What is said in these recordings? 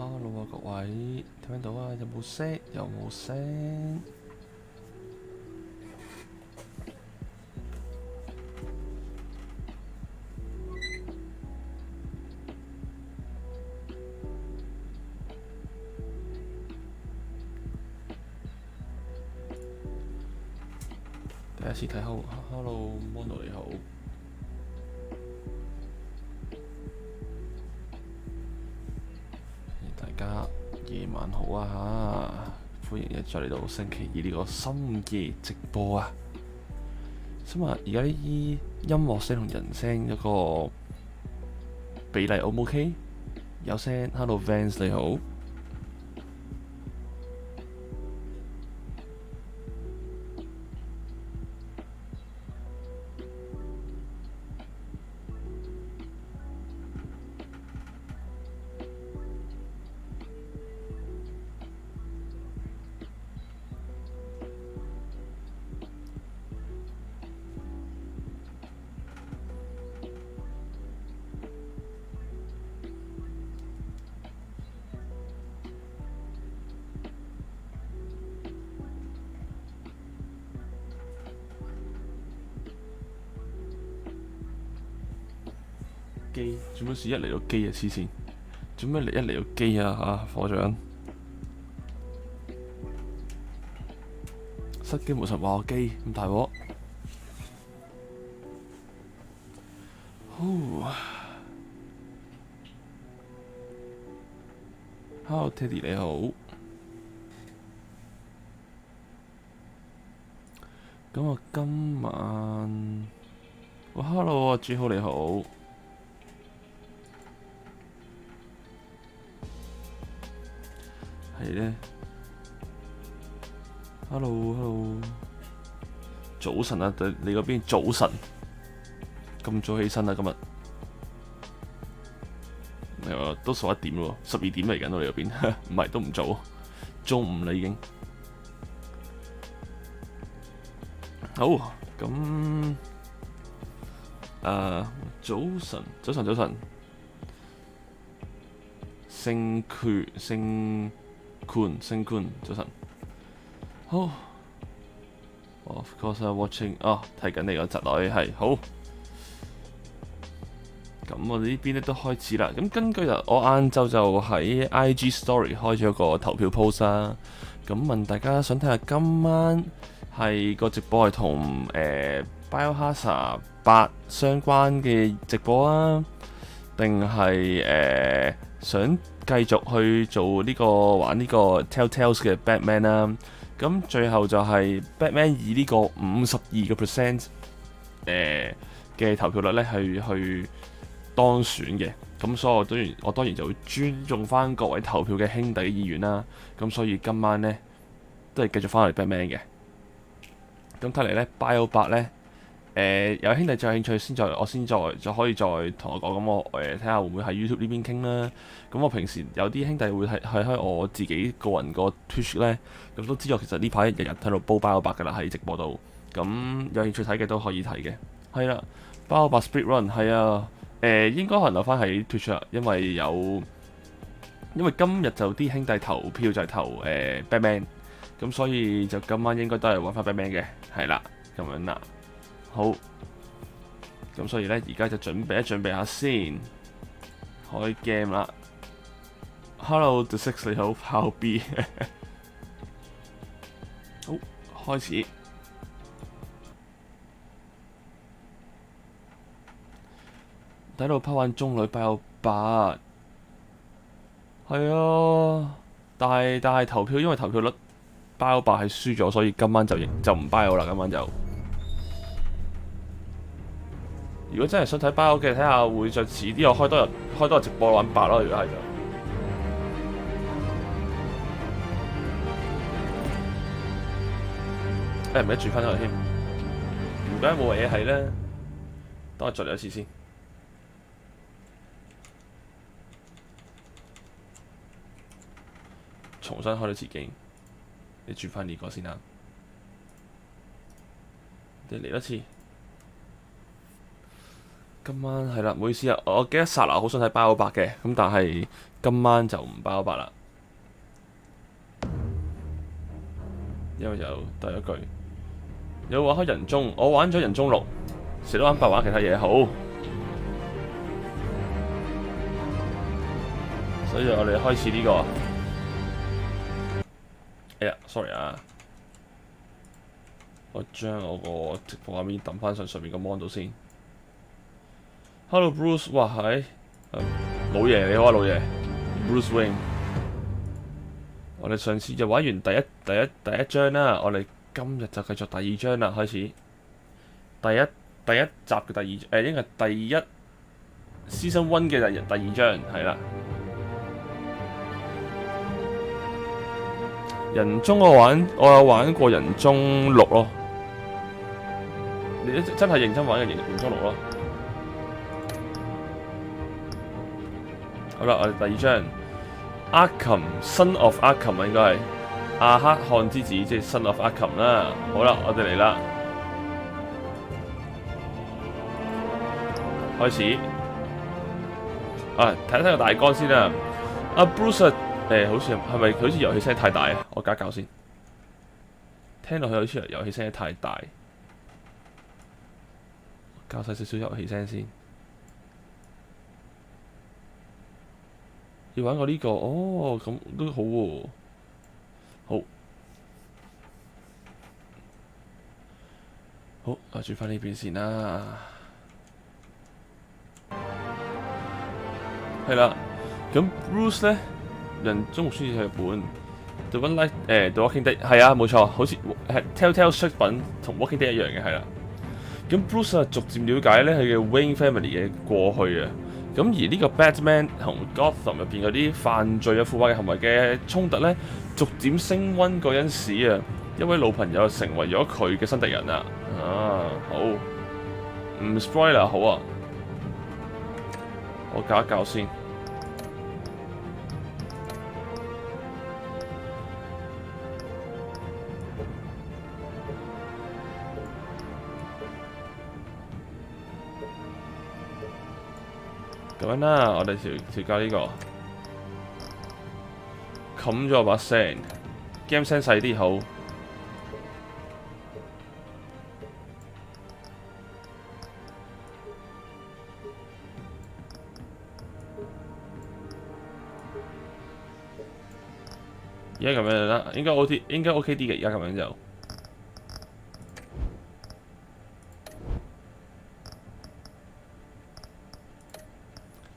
Hello 啊各位，聽唔聽到啊？有冇聲？有冇聲？第一次睇 Hello Mono 你好，大家夜晚好啊！歡迎一再嚟到星期二呢個深夜直播啊！想問而家啲音樂聲同人聲一個比例 O 唔 OK？有聲 ，Hello Vance 你好。機做咩事一嚟到機啊黐線？做咩一嚟到機啊課長？失機無神話我機咁大鑊。Hello Teddy 你好。咁我今晚，Hello 啊朱浩你好。係咧 ，hello， 早晨啊，你嗰邊早晨，咁早起身啊今日，都11點喎，12點嚟緊我哋嗰邊，唔係都唔早，中午啦已經。好，咁早晨，星坤，早晨。好 ，Of course I'm watching。睇緊你個侄女係好。咁我哋呢邊咧都開始啦。咁根據我晏晝就喺 IG Story 開咗個投票 post 啦。咁問大家想睇下今晚係個直播係同Biohazard 8相關嘅直播啊，定係想繼續去做玩呢個 Telltales 嘅 Batman 啦，咁最後就係 Batman 以呢個52% 嘅投票率咧去當選嘅，咁所以我當然就會尊重翻各位投票嘅兄弟意願啦。咁所以今晚咧都係繼續翻嚟 Batman 嘅。咁睇嚟咧 Bio 8咧。有兄弟再有興趣我先再可以再同我講，咁我睇下會唔會喺 YouTube 呢邊傾啦。咁我平時有啲兄弟會係喺我自己個人個 Twitch 咧，咁都知道其實呢排日日喺度煲包8㗎啦喺直播度。咁有興趣睇嘅都可以睇嘅。係啦，包8 Split Run 係啊，應該可能留翻喺 Twitch 啦，因為今日就啲兄弟投票就係投Batman， 咁所以就今晚應該都係揾翻 Batman 嘅，係啦，咁樣啦。好，咁所以咧，而家就準備下先，開 game 啦。Hello The Six 你好，炮 B 好，開始。睇到拋玩中女Bio 8，係啊，但係投票，因為投票率Bio 8係輸咗，所以今晚就唔 Bio 啦，今晚就。如果真係想睇包嘅，睇下會再遲啲，我開多日直播玩8咯。如果係就，唔記得轉翻去添，唔該冇嘢係咧，等我再嚟一次先，重新開多次機，你轉翻呢個先啦，你嚟一次。今晚係啦，唔好意思啊，我記得剎那好想睇Bio 8嘅，咁但係今晚就唔818啦，因為就第一句有玩開人中，我玩咗人中6，成日都玩白玩其他嘢好，所以我哋開始呢個。哎呀 ，sorry 啊，我將我個直播畫面揼翻上面個 mon 度先。Hello Bruce， 哇係，老爺你好啊老爺 ，Bruce Wayne。我哋上次就玩完第一章啦，我哋今日就繼續第2章啦，開始。第一集嘅應該係第一 Season 1嘅第2章係啦。人中我有玩過人中6咯，你真係認真玩嘅人中6咯。好啦，我哋第2章 Arkham Son of Arkham 應該係阿克漢之子，即係 Son of Arkham 啦。好啦，我哋嚟啦，開始。睇一睇個大綱先啦。阿 Bruce 好似係咪好似遊戲聲太大啊？我搞先，聽落去好似遊戲聲太大，校細少少遊戲聲先。要玩過呢個哦，咁都好喎。好，轉翻呢邊先啦。係啦，咁 Bruce 咧。人中目書係日本 The One Life The Walking Dead 係啊，冇錯，好似係 Telltale 出品同 Walking Dead 一樣嘅係啦。咁 Bruce 逐漸了解咧佢嘅 Wayne Family 嘅過去啊。咁而呢個 Batman 同 Gotham 入邊嗰啲犯罪啊、腐敗嘅行為嘅衝突咧，逐漸升溫嗰陣時啊，一位老朋友成為咗佢嘅新敵人啊。好，唔 spoiler 好啊，我教一教先。咁樣啦，我哋調校呢個，冚咗把聲 ，game 聲細啲好。而家咁樣就得，應該 OK 啲嘅，而家咁樣就。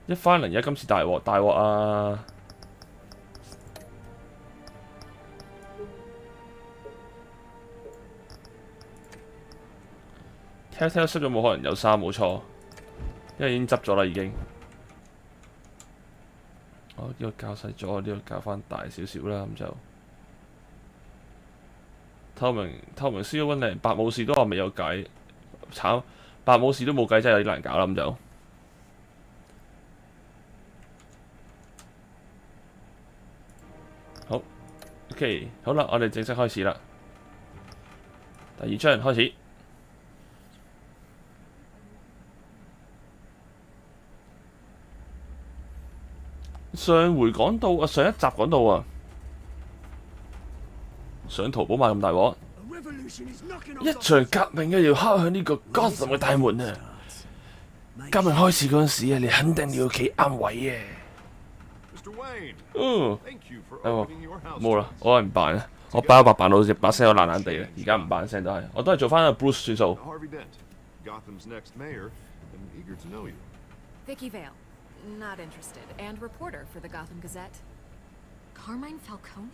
一翻嚟，而家今次大鑊啊！Telltale 濕咗冇可能有3，冇錯，因為已經執咗啦已經。我呢個校細咗，呢個校翻大少少啦，咁就透明 C1 連白武士都話未有計，慘！白武士都冇計，真係有啲難搞啦，咁就。OK， 好啦，我哋正式開始啦。第2章開始。上回講到啊，上一集講到啊，上淘寶買咁大鑊，一場革命嘅要敲響呢個 Gotham 嘅大門啊！革命開始嗰陣時啊，你肯定要企啱位嘅。冇啦，我係唔扮啊！我扮到隻把聲都爛爛地啦，而家唔扮聲都係，我都係做翻阿 Bruce 算數。Vicky Vale, not interested, and reporter for the Gotham Gazette. Carmine Falcone?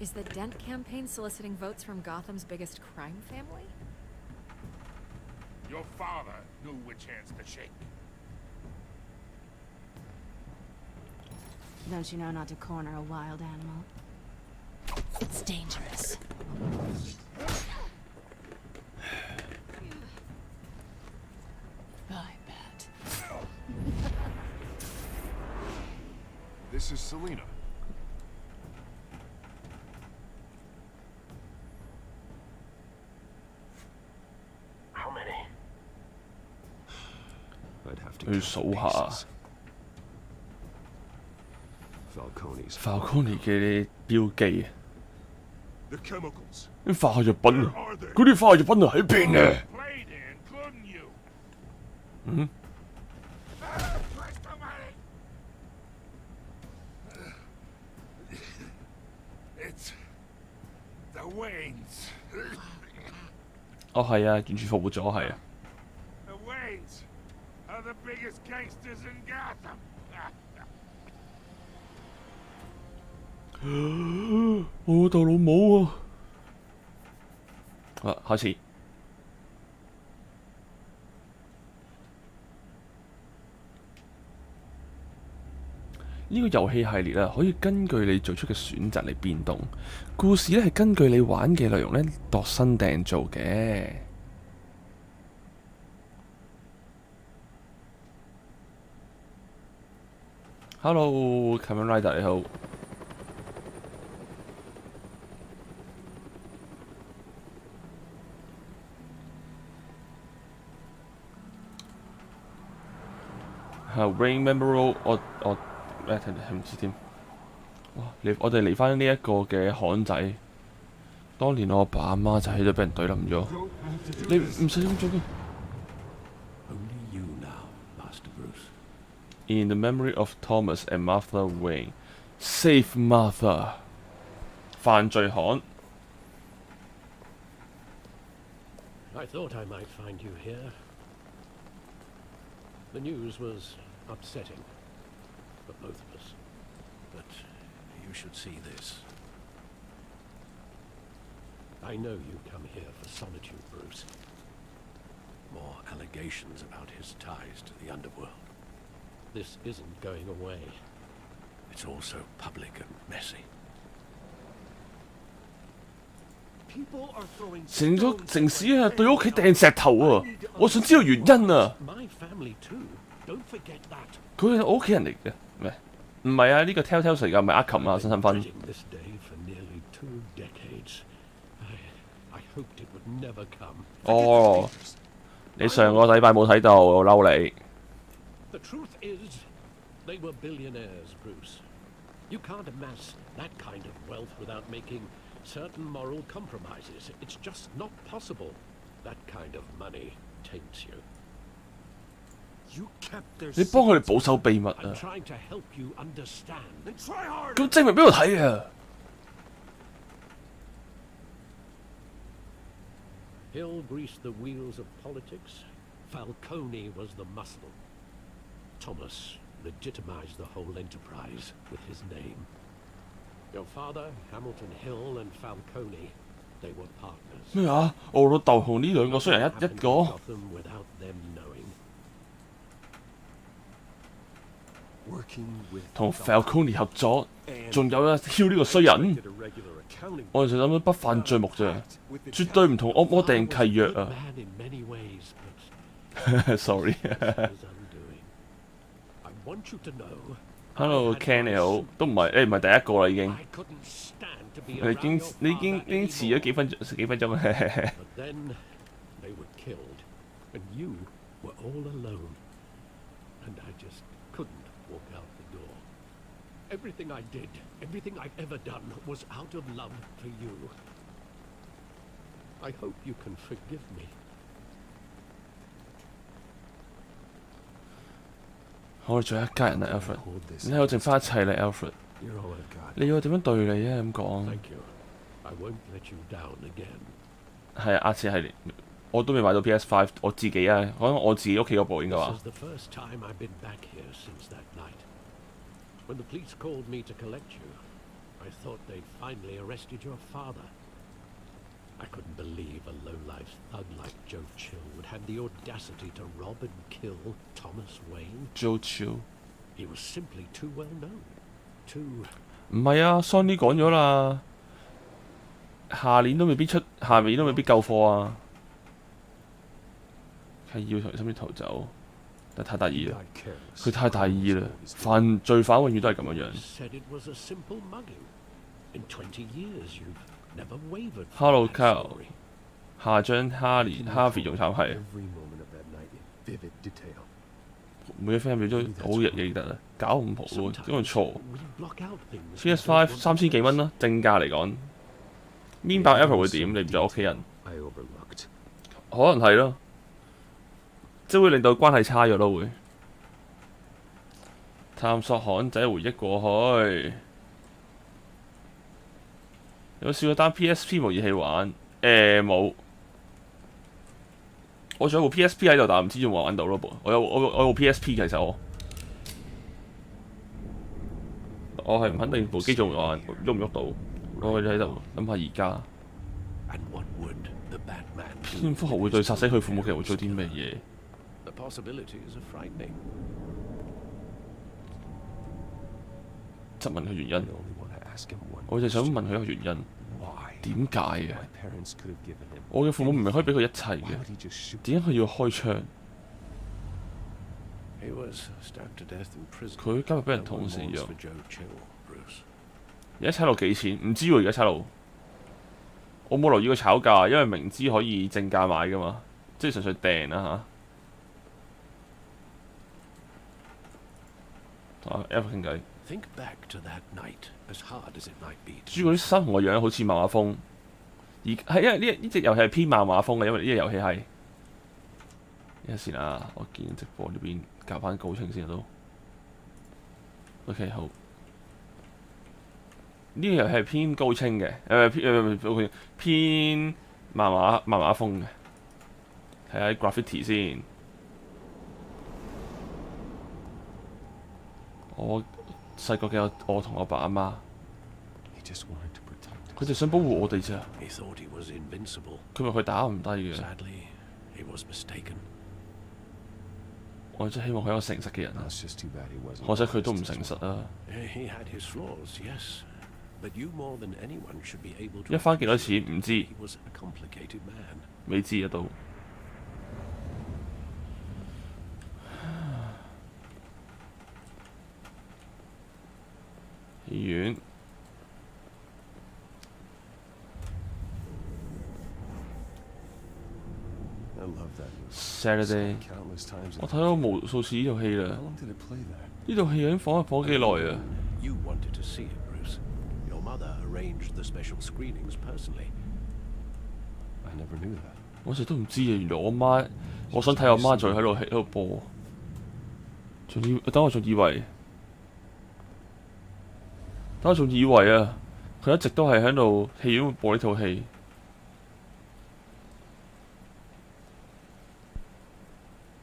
Is the Dent campaign soliciting votes from Gotham's biggest crime family? Your father knew which hands to shake. Don't you know not to corner a wild animal? It's dangerous. I bet. This is Selena. How many? I'd have to 去數下。Falcone's. Falcone 嘅標記啊， The chemicals. 啲化學藥品 Where 啊， are they? 嗰啲化學藥品啊喺邊啊？ Played in, couldn't you? 嗯， Where's the money? It's the Waynes. 哦係啊，完全復活咗係啊。 The Waynes are the biggest gangsters in Gotham. 我老豆老母啊！啊，開始。呢個遊戲系列啊，可以根據你做出嘅選擇嚟變動。故事咧係根據你玩嘅內容咧度身訂造嘅。Hello， Kamen Rider 你好。Rain Memorial， 我咩睇唔知添。哇！我哋嚟翻呢一個嘅巷仔，當年我阿爸阿媽就喺度俾人懟冧咗。你唔使咁做嘅。Only you now, Master Bruce. In the memory of Thomas and Martha Wayne, save Martha。犯罪巷。 I thought I might find you here. The news was upsetting for both of us. But you should see this. I know you come here for solitude, Bruce. More allegations about his ties to the underworld. This isn't going away. It's all so public and messy. 成個城市啊，對屋企掟石頭啊！我想知道原因啊！ My family too. Don't forget that. 佢係我屋企人嚟嘅，咩？唔係啊，呢個 Telltale 嚟㗎，唔係阿琴啊，新身份。 Dreading this day for nearly 2 decades. I hoped it would never come. 哦，你上個禮拜冇睇到，我嬲你。 The truth is, they were billionaires, Bruce. You can't amass that kind of wealth without making certain moral compromises. It's just not possible. That kind of money taints you. You kept their 你幫佢哋保守秘密 I'm 啊！ trying to help you understand. Then try harder. 咁證明俾我睇啊！ Hill greased the wheels of politics. Falcone was the muscle. Thomas legitimized the whole enterprise with his name. Your father, Hamilton Hill, and Falcone, they were partners. 咩啊？我老豆同呢兩個衰人一 Happened 個。 in Gotham without them knowing. Working with 同 Falcone 合作，仲有啊 Hill 呢個衰人， irregular accounting 我哋就諗到不犯罪目啫，絕對唔同惡魔訂契約 Good 啊 man in many ways, but ！Sorry 。 his undoing. I want you to know. Hello Ken 你好，都唔係你唔係第一個啦已經， I couldn't stand to be 你已 around 經 your 你已經 father 已經遲咗 anymore. 幾分鐘。 But then they were killed, and you were all alone. And I just couldn't walk out the door. Everything I did, everything I've ever done, was out of love for you. I hope you can forgive me. 我哋做一家人啊 Alfred， hold this. 你睇我剩翻一切啦 Alfred， You're all I've got. 你要我點樣對你啊？咁講 Thank you. I won't let you down again. 係啊，次系列我都未買到 PS5， 我自己啊，可能我自己屋企嗰部應該 This 話 is the first time I've been back here since that night. When the police called me to collect you, I thought they'd finally arrested your father. I couldn't believe a low-life thug like Joe Chill would have the audacity to rob and kill Thomas Wayne. Joe Chill。 He was simply too well known. Too... 唔係啊 ，Sony 講咗啦，下年都未必出，下年都未必夠貨啊。係要同身邊逃走，但太大意啦， Got careless. 佢太大意啦，犯罪犯永遠都係咁樣樣。 said it was a simple mugging. In 20 years, you've never wavered from Hello, that Cal. story. 下張Harvey 仲慘係， Every moment of that night in vivid detail. 每一分一秒都好記得啊。搞唔好喎，因為錯。 We block out things. PS5 3000幾蚊啦，正價嚟講。面爆 Apple 會點？你唔做屋企人， I overlooked. 可能係咯，即係會令到關係差咗咯會。探索巷仔回憶過去，有冇試過單 PSP 模擬器玩？冇。我仲有部 PSP 喺度，但係唔知仲玩到咯噃。我有部 PSP 其實我係唔肯定部機仲玩喐唔喐到。我喺度諗下而家。 And what would the Batman do? 蝙蝠俠會對殺死佢父母嘅人會做啲咩嘢？ The possibilities are frightening. 質問佢原 I 因， only want to ask him one 我就想問佢一個原因， why 點解嘅？ my parents could have given him. 我嘅父母明明可以俾佢一切 Why 嘅， would he just shoot? 點解佢要開槍？ He was stabbed to death in prison. 佢今日俾人 No 捅 one 死 mourns 咗。 for Joe Chill, Bruce. 而家差路幾錢？唔知喎，而家差路。我冇留意過炒價，因為明知可以正價買噶嘛，即係純粹訂啦嚇。Apple 傾偈。 Think back to that night, as hard as it might be. 主要啲新同個樣好似漫畫風，係因為呢隻遊戲係偏漫畫風嘅，因為呢隻遊戲係。一陣先啊，我見直播呢邊校翻高清先都。OK 好。呢個遊戲係偏高清嘅，偏漫畫風嘅。睇下 graffiti 先。我細個嘅我同我爸阿媽， He just wanted to protect 佢哋想保護我哋咋。 He thought he was invincible. 佢話佢打唔低嘅， Sadly, he was mistaken. 我真係希望佢係一個誠實嘅人啊 us. It's just too bad he wasn't. 可惜佢都唔誠實啊！ He had his flaws, yes. But you more than anyone should be able to 一番幾多錢唔知， he was a complicated man. 未知啊都。戲院 I love that movie. Saturday， Countless times. 我睇咗無數次呢套戲 How 啦。 long did it play there? 呢套戲已經放幾耐啊？ You wanted to see it, Bruce. Your mother arranged the special screenings personally. I never knew that. 我一直都唔知啊！原來我媽，我想睇我媽仲喺度播，等我仲以為啊，佢一直都係喺度戲院播呢套戲。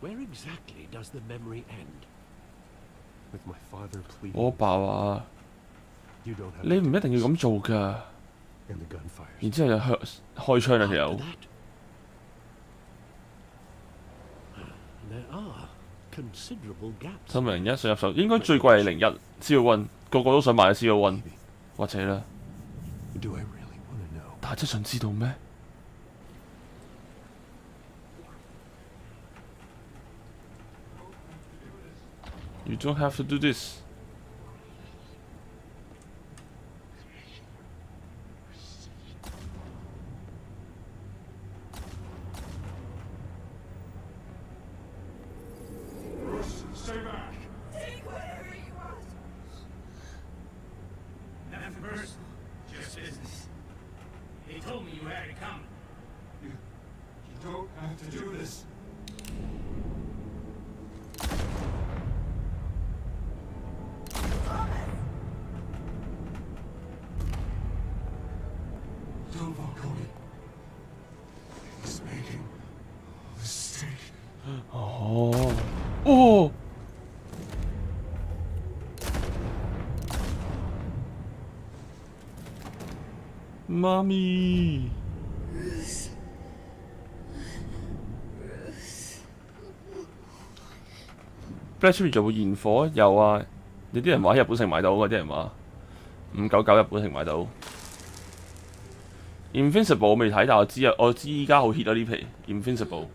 Where exactly does the memory end? With my father pleading. 我阿爸話： You don't have 你唔一定要咁做㗎。 and the gunfire. 然之後就開槍啦條 After 友。 that, there are considerable gaps. 新01上入手應該最貴係01 Zero-One，個個都想買 Zero-One， 或者啦。 Do I really want to know? 但係真想知道咩？ You don't have to do this。 Stay back. Take whatever you want. Nothing personal. Just business. He told me you had it coming. You don't have to do this. Don't walk away. He's making a mistake. 哦，媽咪。Black 出面仲有冇現貨？有啊，有啲人話喺日本城買到，有啲人話599日本城買到。Invincible 我未睇，但我知啊，我知依家好 hit 啊呢皮 Invincible。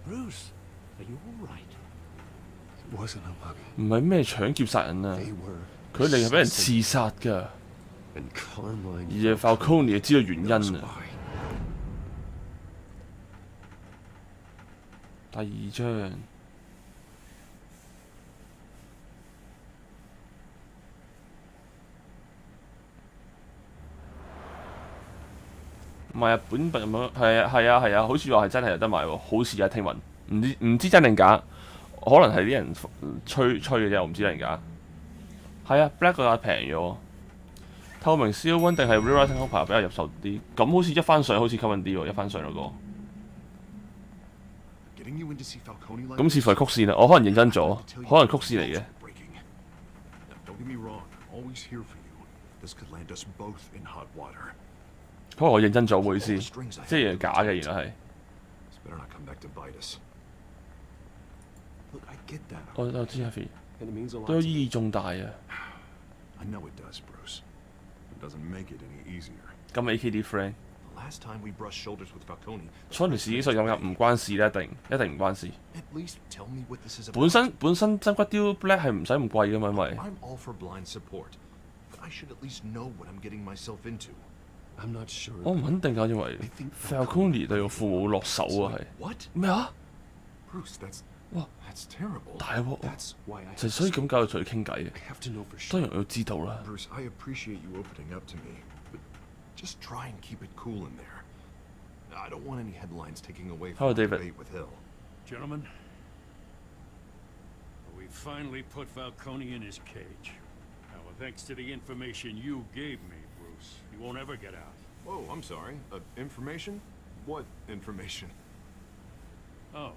Bruce, are you all right? It wasn't a mug. 唔係咩搶劫殺人啊， They were. 佢哋係俾人刺殺㗎， And Carmine. 而係 Falcone 就知道原因 knows 啊。 why. 第二章。唔係啊，本咁樣係啊，好似話係真係有得買喎，好似啊聽聞，唔知真定假，可能係啲人吹嘅啫，我唔知真定假。係啊 ，Black 嗰架平咗，透明 C1 定係 Rewriting Hopper 比較入手啲，咁好似一番上好似吸引啲喎，一番上嗰個。咁似乎係曲線啦，我可能認真咗，可能曲線嚟嘅。可能我認真咗，唔好意思，即係假嘅，原來係。我知啊 ，F 都意義重大啊。咁 AKD friend， 初條事所以咁唔關事咧，一定唔關事。本身真骨雕 Black 係唔使咁貴噶嘛，因為。我唔肯定㗎，因為 Falcone 對我父母落手啊，係咩啊？哇！大鑊喎，就所以咁搞到同佢傾偈嘅。當然我要知道啦。Hello, David. Gentlemen, we finally put Falcone in his cage. Now, thanks to the information you gave me, Bruce, he won't ever get out. Whoa, I'm sorry. Information? What information? Oh,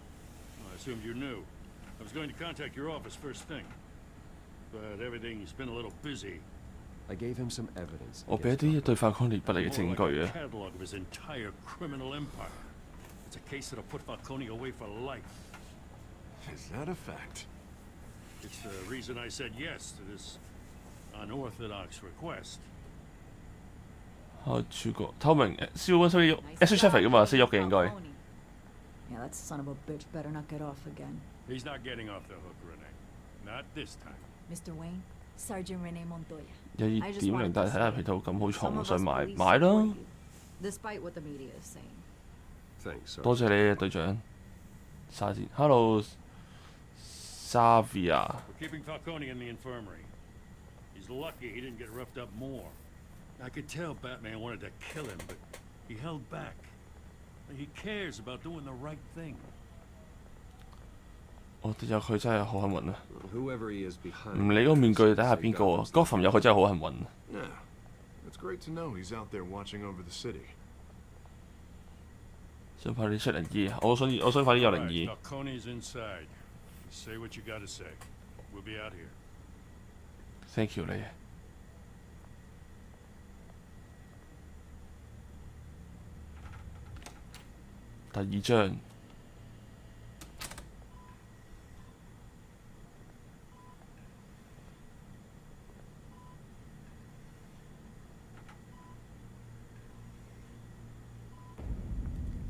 I assumed you knew. I was going to contact your office first thing, but everything's been a little busy. I gave him some evidence. 我俾一啲對 Falcone 不利嘅證據啊。Catalog of his entire criminal empire. It's a case that'll put Falcone away for life. Is that a fact? It's the reason I said yes to this unorthodox request. 主角透明燒温需要 S H 嚟噶嘛，識喐嘅應該。Yeah, that son of a bitch better not get off again. He's not getting off the hook, Renee. Not this time. Mr. Wayne, Sergeant Renee Montoya. 有意點零，但係睇下皮套咁好重，想買 Despite what the media is saying. Thanks, sir. 多謝你隊長。沙士 ，Hello Savia。We're keeping Falcone in the infirmary. He's lucky he didn't get roughed up more. I could tell Batman wanted to kill him, but he held back. He cares about doing the right thing. 我有佢真係好幸運啊！ Whoever he is behind. 唔理嗰個面具底下邊個啊，Gotham 有佢真係好幸運。Yeah, it's great to know he's out there watching over the city. 想快啲出靈異，我想快啲有靈異。Falcone's inside. Say what you gotta say. We'll be out here. Thank you 你。第二章。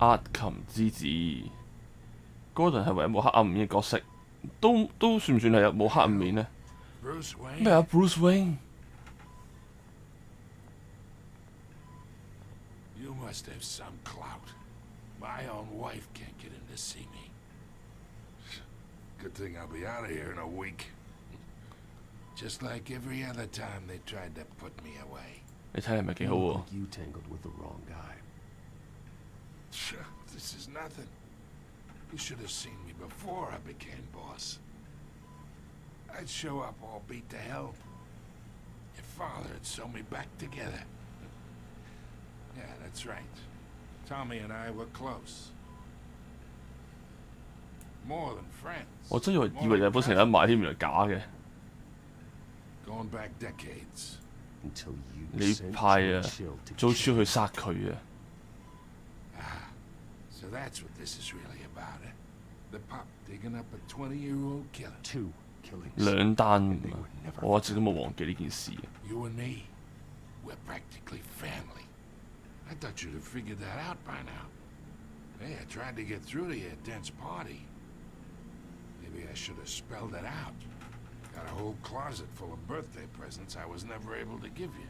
壓琴之子 ，Gordon 係唯一冇黑暗面嘅角色，都算唔算係有冇黑暗面呢？咩啊 ？Bruce Wayne？ You must have some clout. My own wife can't get in to see me. Good thing I'll be out of here in a week. Just like every other time they tried to put me away. 你睇係咪幾好喎 You tangled with the wrong guy. Sure, this is nothing. You should have seen me before I became boss. I'd show up all beat to hell. Your father'd sew me back together. Yeah, that's right. Tommy and I were close. More than friends. 我真以為日本成日買添，原來假嘅。Going back decades. Until you 你 sent 派啊 Churchill to 租出去殺佢啊！ So that's what this is really about, eh? The pup digging up a 20-year-old killer. 2 killings. 兩單，我一直都冇忘記呢件事。 You and me, we're practically family. I thought you'd have figured that out by now. Hey, I tried to get through to your dense party. Maybe I should have spelled it out. Got a whole closet full of birthday presents I was never able to give you.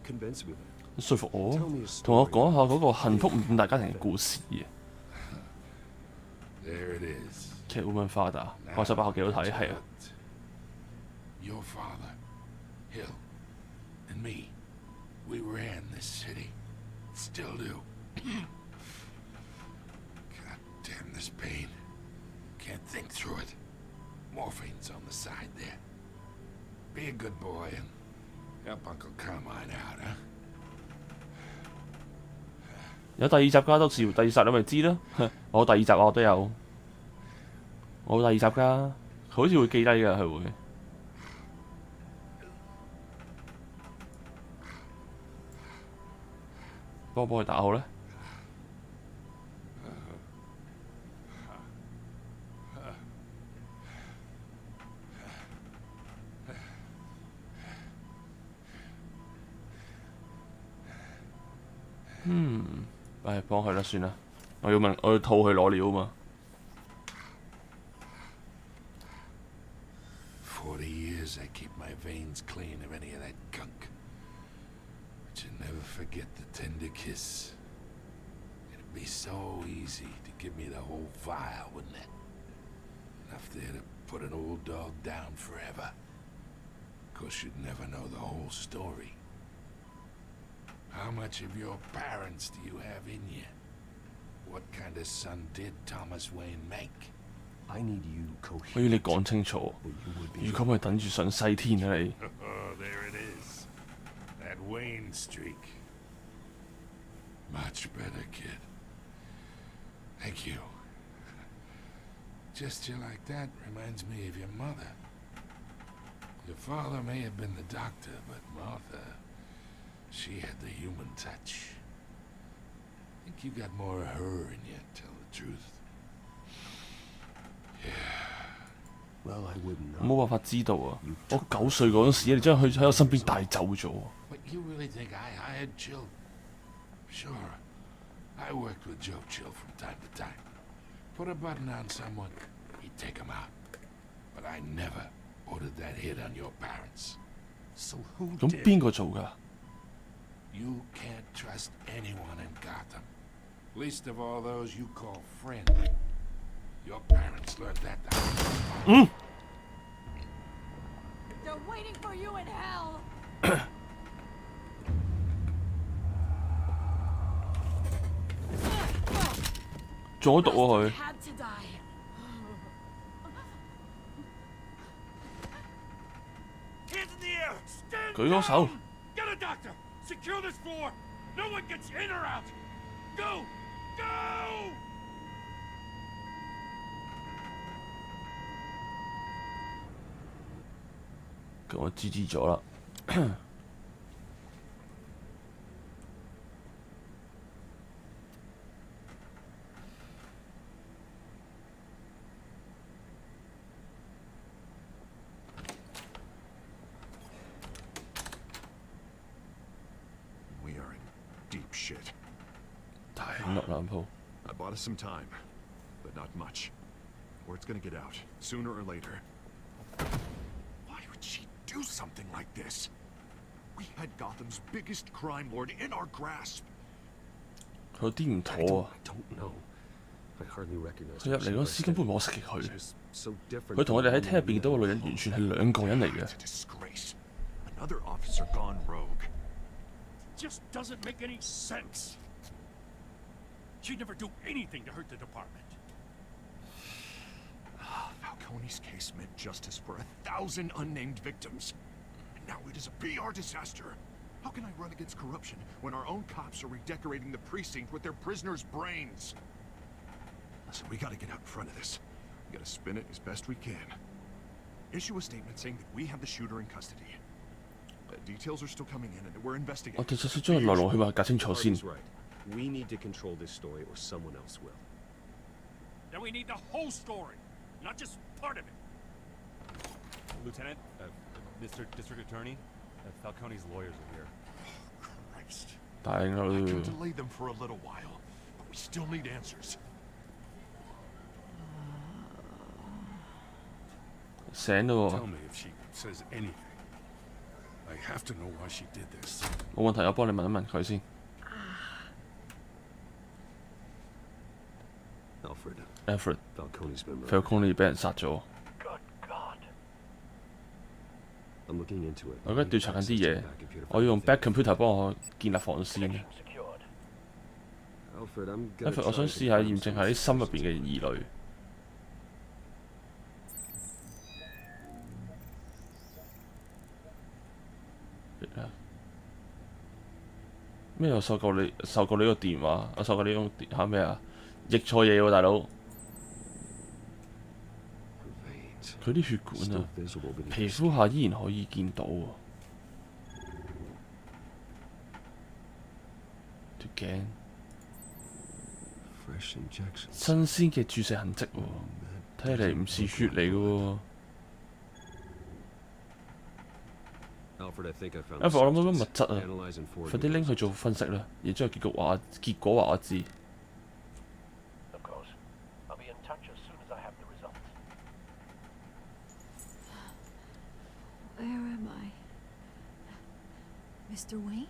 Convince me. 說服我，同我講下嗰個幸福五大家庭嘅故事啊！ There it is. Catwoman Father，我18號幾好睇，係啊。Your father, Hill, and me, we ran this city. Still do. God damn this pain. Can't think through it. Morphine's on the side there. Be a good boy and help Uncle Carmine out, huh? 有第二集㗎，到時第二集你咪知咯。我第二集我都有，我第二集㗎，佢好似會記低㗎，佢會。幫佢打好咧。唉，幫佢啦，算啦。我要套佢攞料啊嘛。40 years I keep my veins clean of any of that gunk. But you never forget the tender kiss. It'd be so easy to give me the whole vial, wouldn't it? Enough there to put an old dog down forever. Of course, you'd never know the whole story. How much of your parents do you have in you? What kind of son did Thomas Wayne make? I need you 我要你講清楚，如果咪等住上西天啊你。Oh, there it is. That Wayne streak. Much better, kid. Thank you. Gesture like that reminds me of your mother. Your father may have been the doctor, but Martha, she had the human touch. I think you got more of her in you, tell the truth. Well, I wouldn't know. 冇辦法知道啊！我9歲嗰陣時，你將佢喺我身邊帶走咗。But you really think I hired Jill? Sure. I worked with Joe Chill from time to time. Put a button on someone, he'd take him out. But I never ordered that hit on your parents. So who 咁 did? 邊個做㗎？ You can't trust anyone in Gotham. Least of all those you call friend. Your parents learned that the hard way. They're waiting for you in hell. 中咗毒喎佢。 Had to die. 舉咗手。 Get a doctor! Secure this floor! No one gets in or out! Go! Go! 咁我知咗啦。We are in deep shit. 大落兩鋪。 I bought us some time, but not much. Word's gonna get out, sooner or later. Why would she do something like this? We had Gotham's biggest crime lord in our grasp. 佢有啲唔妥啊！ Don't know. I hardly recognize 佢入嚟嗰時根本冇識佢， so different. 佢同我哋喺廳入邊見到個女人完全係兩個人嚟嘅。 It's a disgrace. Another officer gone rogue. Just doesn't make any sense. She'd never do anything to hurt the department. Falcone's case meant justice for 1,000 unnamed victims. And now it is a PR disaster. How can I run against corruption when our own cops are redecorating the precinct with their prisoners' brains? Listen, we gotta get out in front of this. We gotta spin it as best we can. Issue a statement saying that we have the shooter in custody. Details are still coming in and we're investigating. 我哋就將來龍去脈搞清楚先。 Right. We need to control this story or someone else will. Then we need the whole story, not just part of it. Lieutenant, Mr. District Attorney, Falcone's lawyers are here. Christ. 大佬 I can delay them for a little while, but we still need answers. 醒咯 Tell 喎， me if she says anything. I have to know why she did this. 冇問題，我幫你問一問佢先。I'll Alfred Falcone's been murdered. Falcone 俾人殺咗。 I'm looking into it. 我而家調查緊啲嘢，我要用 back computer 幫我建立防線。Alfred，我想試下驗證下啲心入邊嘅疑慮。咩？我收過你個電話，我收過你用嚇咩啊？譯錯嘢喎，大佬。佢啲血管啊，皮膚下依然可以見到喎。條頸，新鮮嘅注射痕跡喎，睇嚟唔似血嚟嘅喎。Alfred，我諗到啲物質啊，快啲拎去做分析啦，然之後結果話我知。Where am I? Mr. Wayne?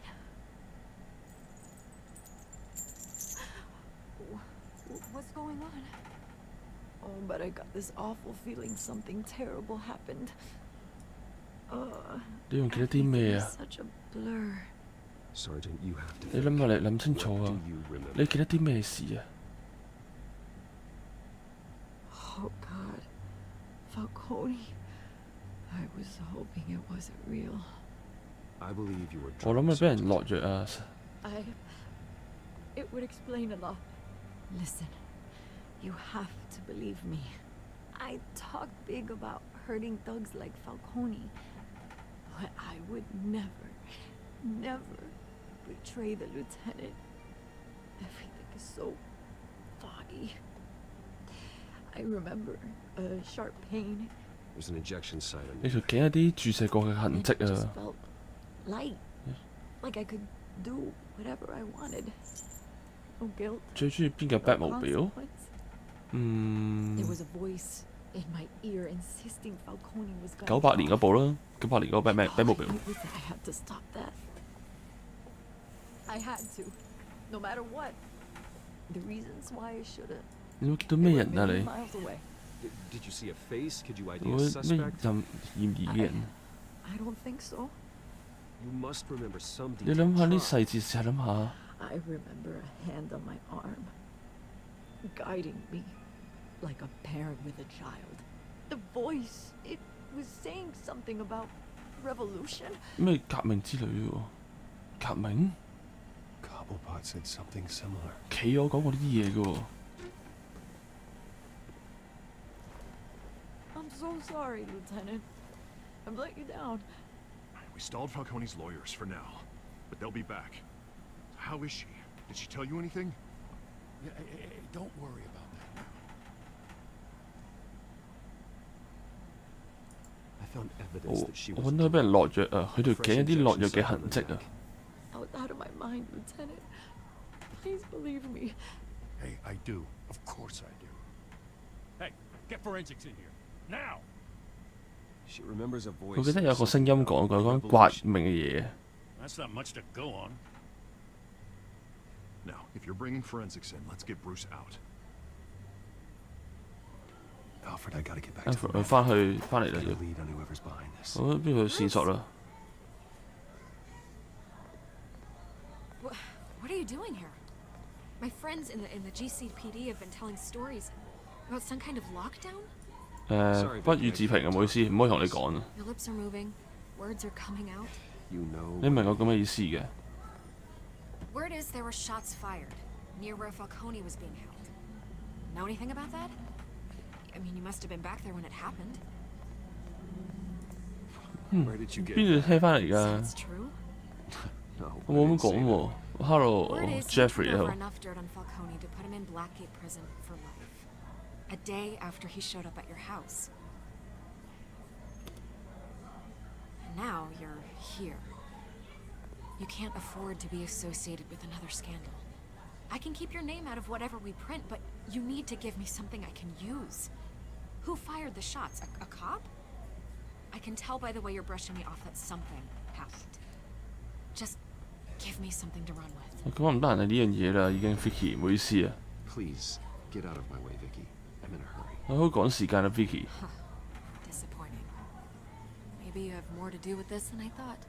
What's going on? Oh, but I got this awful feeling something terrible happened. 你仲記得啲咩啊？ Such a blur. 你諗下，你諗清楚啊！你記得啲咩事啊 Oh God, Falcone. I was hoping it wasn't real. 我諗你俾人落藥啊！ It would explain a lot. Listen, you have to believe me. I talk big about hurting thugs like Falcone, but I would never, never betray the lieutenant. Everything is so foggy. I remember a sharp pain. There's an injection site on 你條頸有啲注射過嘅痕跡 It just 啊！ felt light, like I could do whatever I wanted. No guilt. 最中意邊架 Batmobile？ There was a voice in my ear insisting Falcone was gonna 98年嗰部啦，98年嗰個 Batmobile。 I had to stop that. I had to, no matter what. The reasons why I should've. 你有冇見到咩人啊？ They 你 were miles away. Did you see a face? Could you ID 有 a 咩 suspect? 嫌疑嘅人？ I don't think so. You must remember some 你諗下啲 details. 細節，試下諗下。 I remember a hand on my arm, guiding me like a parent with a child. The voice, it was saying something about revolution. 咩革命之類嘅喎？革命？ Cobblepot said something similar. 企鵝講過呢啲嘢嘅喎。 I'm so sorry, Lieutenant. I've let you down. We stalled Falcone's lawyers for now, but they'll be back. How is she? Did she tell you anything? Yeah, hey, don't worry about that now. I found evidence that she 我 was 揾到俾人落藥啊！佢條頸有啲落藥嘅痕跡啊！ I was out of my mind, Lieutenant. Please believe me. Hey, I do. Of course I do. Hey, get forensics in here. Now! She remembers a 我 voice. 記得有個聲音講過關於革命嘅嘢。 That's not much to go on. Now, if you're bringing forensics in, let's get Bruce out. Alfred, I gotta get back Alfred， to 我翻嚟啦 the 要。 lead on whoever's behind this. 我邊度去線索啦？ What are you doing here? My friends in the GCPD have been telling stories about some kind of lockdown. 不予置評啊，唔好意思，唔可以同你講啊。 Your lips are moving, words are coming out. You know. 你明我咁嘅意思嘅？ Word is there were shots fired near where Falcone was being held. Know anything about that? I mean, you must have been back there when it happened. Where did you get 邊度聽翻嚟 So 㗎？ it's true? No, 我冇咁講喎。Hello， Word is you Jeffrey turned over 你好。 enough dirt on Falcone to put him in Blackgate prison for life. A day after he showed up at your house. And now you're here. You can't afford to be associated with another scandal. I can keep your name out of whatever we print, but you need to give me something I can use. Who fired the shots? A cop? I can tell by the way you're brushing me off that something happened. Just give me something to run with. 咁我唔得閒係呢樣嘢啦，已經 Vicky，唔好意思啊。 Please Get out of my way, Vicky. I'm in a hurry. 我好趕時間啊 ，Vicky。Disappointing. Maybe you have more to do with this than I thought.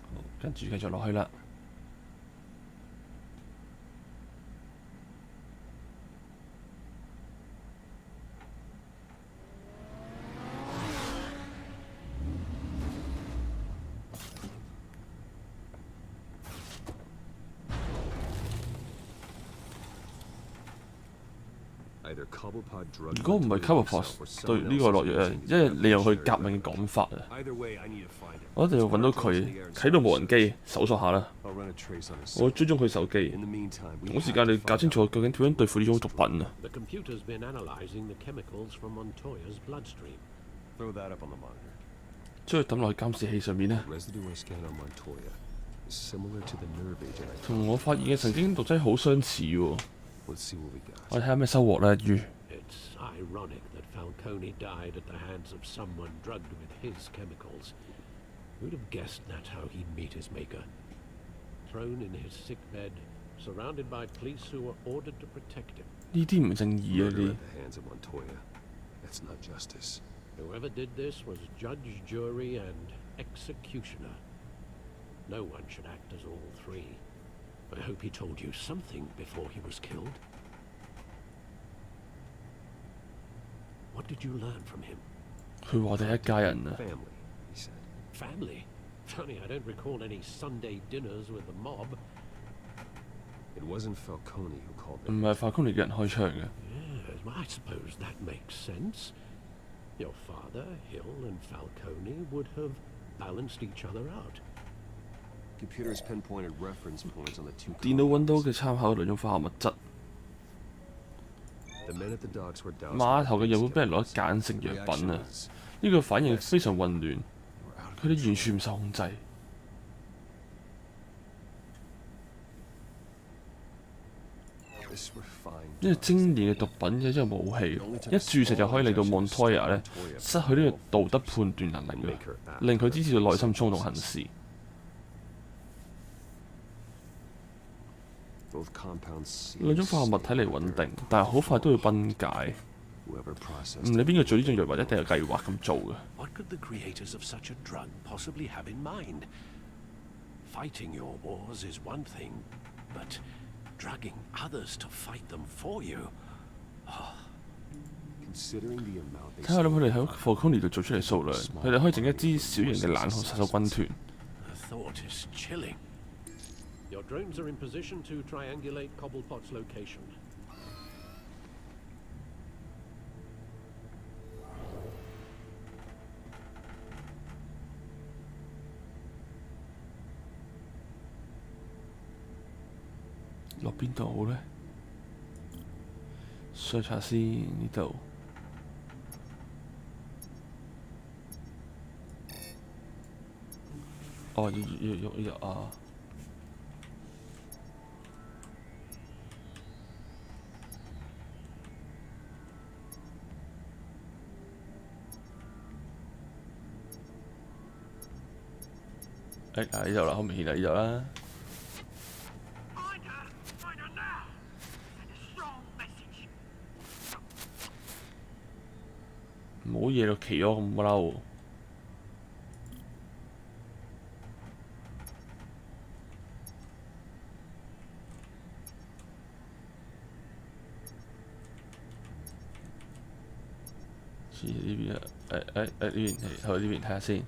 好，跟住繼續落去啦。如果唔係 Cobblepot 對呢個落藥啊，因為利用佢革命嘅講法啊，我一定要揾到佢，啟動無人機搜索下啦。我會追蹤佢手機，同時間你搞清楚究竟點樣對付呢種毒品啊。將佢抌落去監視器上面咧，同我發現嘅神經毒劑好相似喎。我哋睇下咩收穫咧，於。It's ironic that Falcone died at the hands of someone drugged with his chemicals. Who'd have guessed that's how he'd meet his maker? Thrown in his sick bed, surrounded by police who were ordered to protect him. 呢啲唔正義啊！呢 That's not justice. Whoever did this was judge, jury, and executioner. No one should act as all three. I hope he told you something before he was killed. What did you learn from him? 佢話我哋一家人啊。Family? Funny, I don't recall any Sunday dinners with the mob. It wasn't Falcone who called 唔係法官嚟嘅人開槍嘅。Yes, well, I suppose that makes sense. Your father, Hill, and Falcone would have balanced each other out. Computers pinpointed reference points on the two. 電腦揾到嘅參考兩種化學物質。碼頭嘅藥本俾人攞鹼成藥品啊！呢個反應非常混亂，佢哋完全唔受控制。呢個精煉嘅毒品嘅一個武器，一注射就可以令到 Montoya 咧失去呢個道德判斷能力嘅，令佢支持到內心衝動行事。兩種化學物體嚟穩定，但係好快都會崩解。唔理邊個做呢種藥物，一定有計劃咁做嘅。What could the creators of such a drug possibly have in mind? Fighting your wars is one thing, but drugging others to fight them for you. 睇下諗佢哋喺 Falcone 度做出嚟數量，佢哋可以整一支小型嘅冷酷殺手軍團。The thought is chilling. Your drones are in position to triangulate Cobblepot's location. Lọ 落邊度好咧 ？search 下先呢度。哦，要啊！呢度啦，好明顯係呢度啦。冇嘢咯，企咗咁嬲。呢邊啊，呢邊去呢邊睇下先。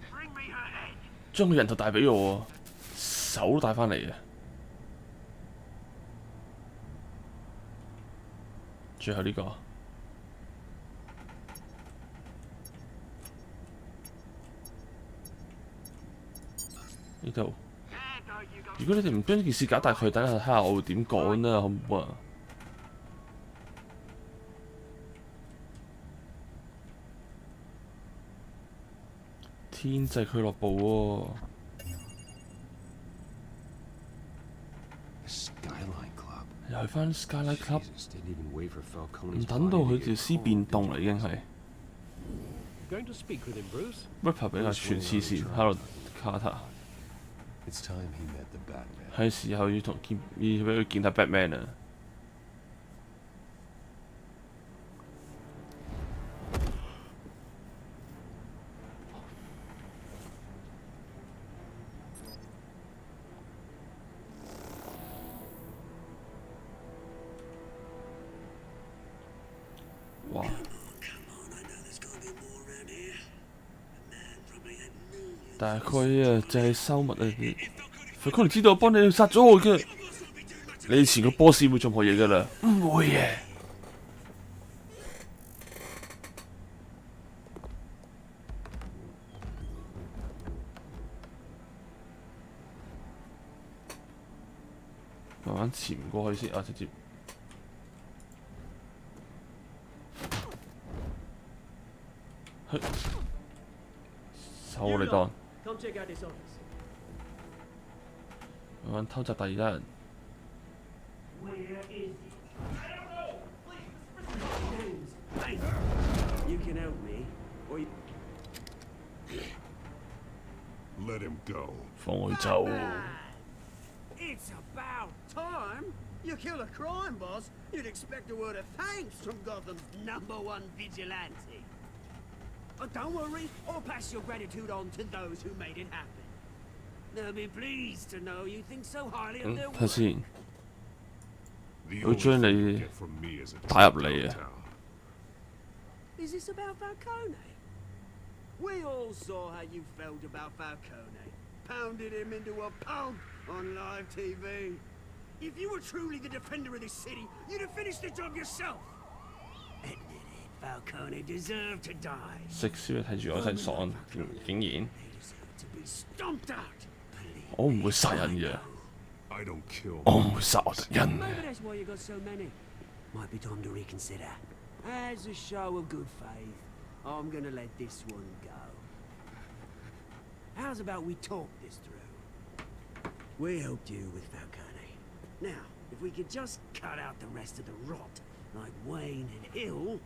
將個人頭帶俾我喎，手都帶翻嚟啊！最後呢個。呢度，如果你哋唔將呢件事搞大佢，等下睇下我會點講啦，好唔好啊？天際俱樂部喎，又去翻 Skyline Club， 唔等到佢條屍變動啦，已經係。Going to speak with him, Bruce? Ripper 比較全黐線，Hello Carter。 It's time he met the Batman. 係時候要俾佢見下 Batman 啊！哇！但係佢啊，就係收物啊！佢可能知道我幫你殺咗我嘅，你以前個 boss 會做乜嘢㗎啦？唔會嘅。慢慢潛過去先啊！直接。手嚟當。慢慢偷襲第二人。Let him go. 放佢走。It's about time. You kill a crime boss, you'd expect a word of thanks from Gotham's #1 vigilante. But don't worry, I'll pass your gratitude on to those who made it happen. They'll be pleased to know you think so highly of their 睇 work. 先， The 會 only 將 thing you 你 get from me is a 打入嚟啊！ Is this about Falcone? We all saw how you felt about Falcone. Pounded him into a pulp on live TV. If you were truly the defender of this city, you'd have finished the job yourself. Admit it, Falcone deserved to die. 食宵夜睇住我真係爽，竟然 To be stomped out. 我唔會殺人嘅， I don't kill. 我唔會殺我敵人。 Maybe that's why you got so many. Might be time to reconsider. As a show of good faith, I'm gonna let this one go. How's about we talk this through? We helped you with Falcone. Now, if we could just cut out the rest of the rot, like Wayne and Hill,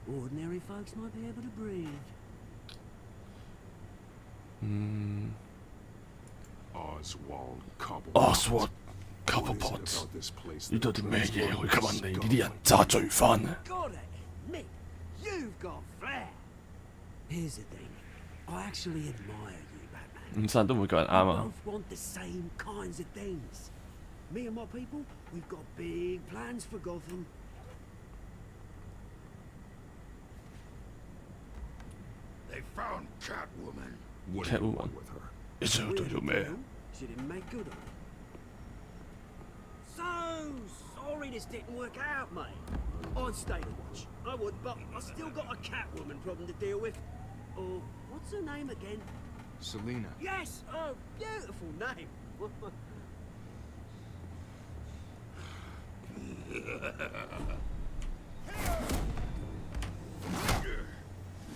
ordinary folks might be able to breathe. Oswald Cobblepot. Oswald What is it Cobblepot， about this place 呢 that 度啲咩 attracts 嘢 all 會 this 吸引你呢 scum? 啲人揸罪犯啊？ Gotta admit, you've got flair. Here's the thing, I actually admire you, Batman. 唔殺人都唔會救人啱 We 啊！ both want the same kinds of things. Me and my people, we've got big plans for Gotham. They found Catwoman. What do you Catwoman want with her? 你想要對做咩？ She didn't make good on it. So sorry this didn't work out, mate. I'd stay to watch. I would, but I still got a Catwoman problem to deal with. Or what's her name again? Selena. Yes, oh, beautiful name.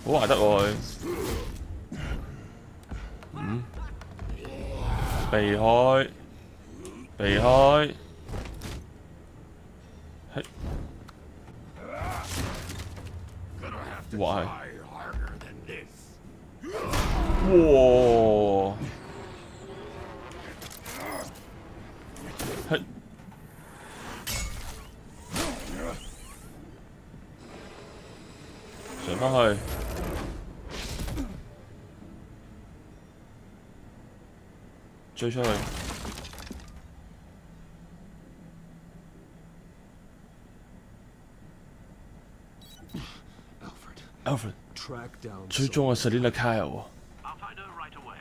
好捱得喎佢。避開，避開。係。哇！ Try harder than this. 哇！係。上返去。追出去。Alfred， Track down 追蹤我 Selina Kyle 喎。I'll find her right away.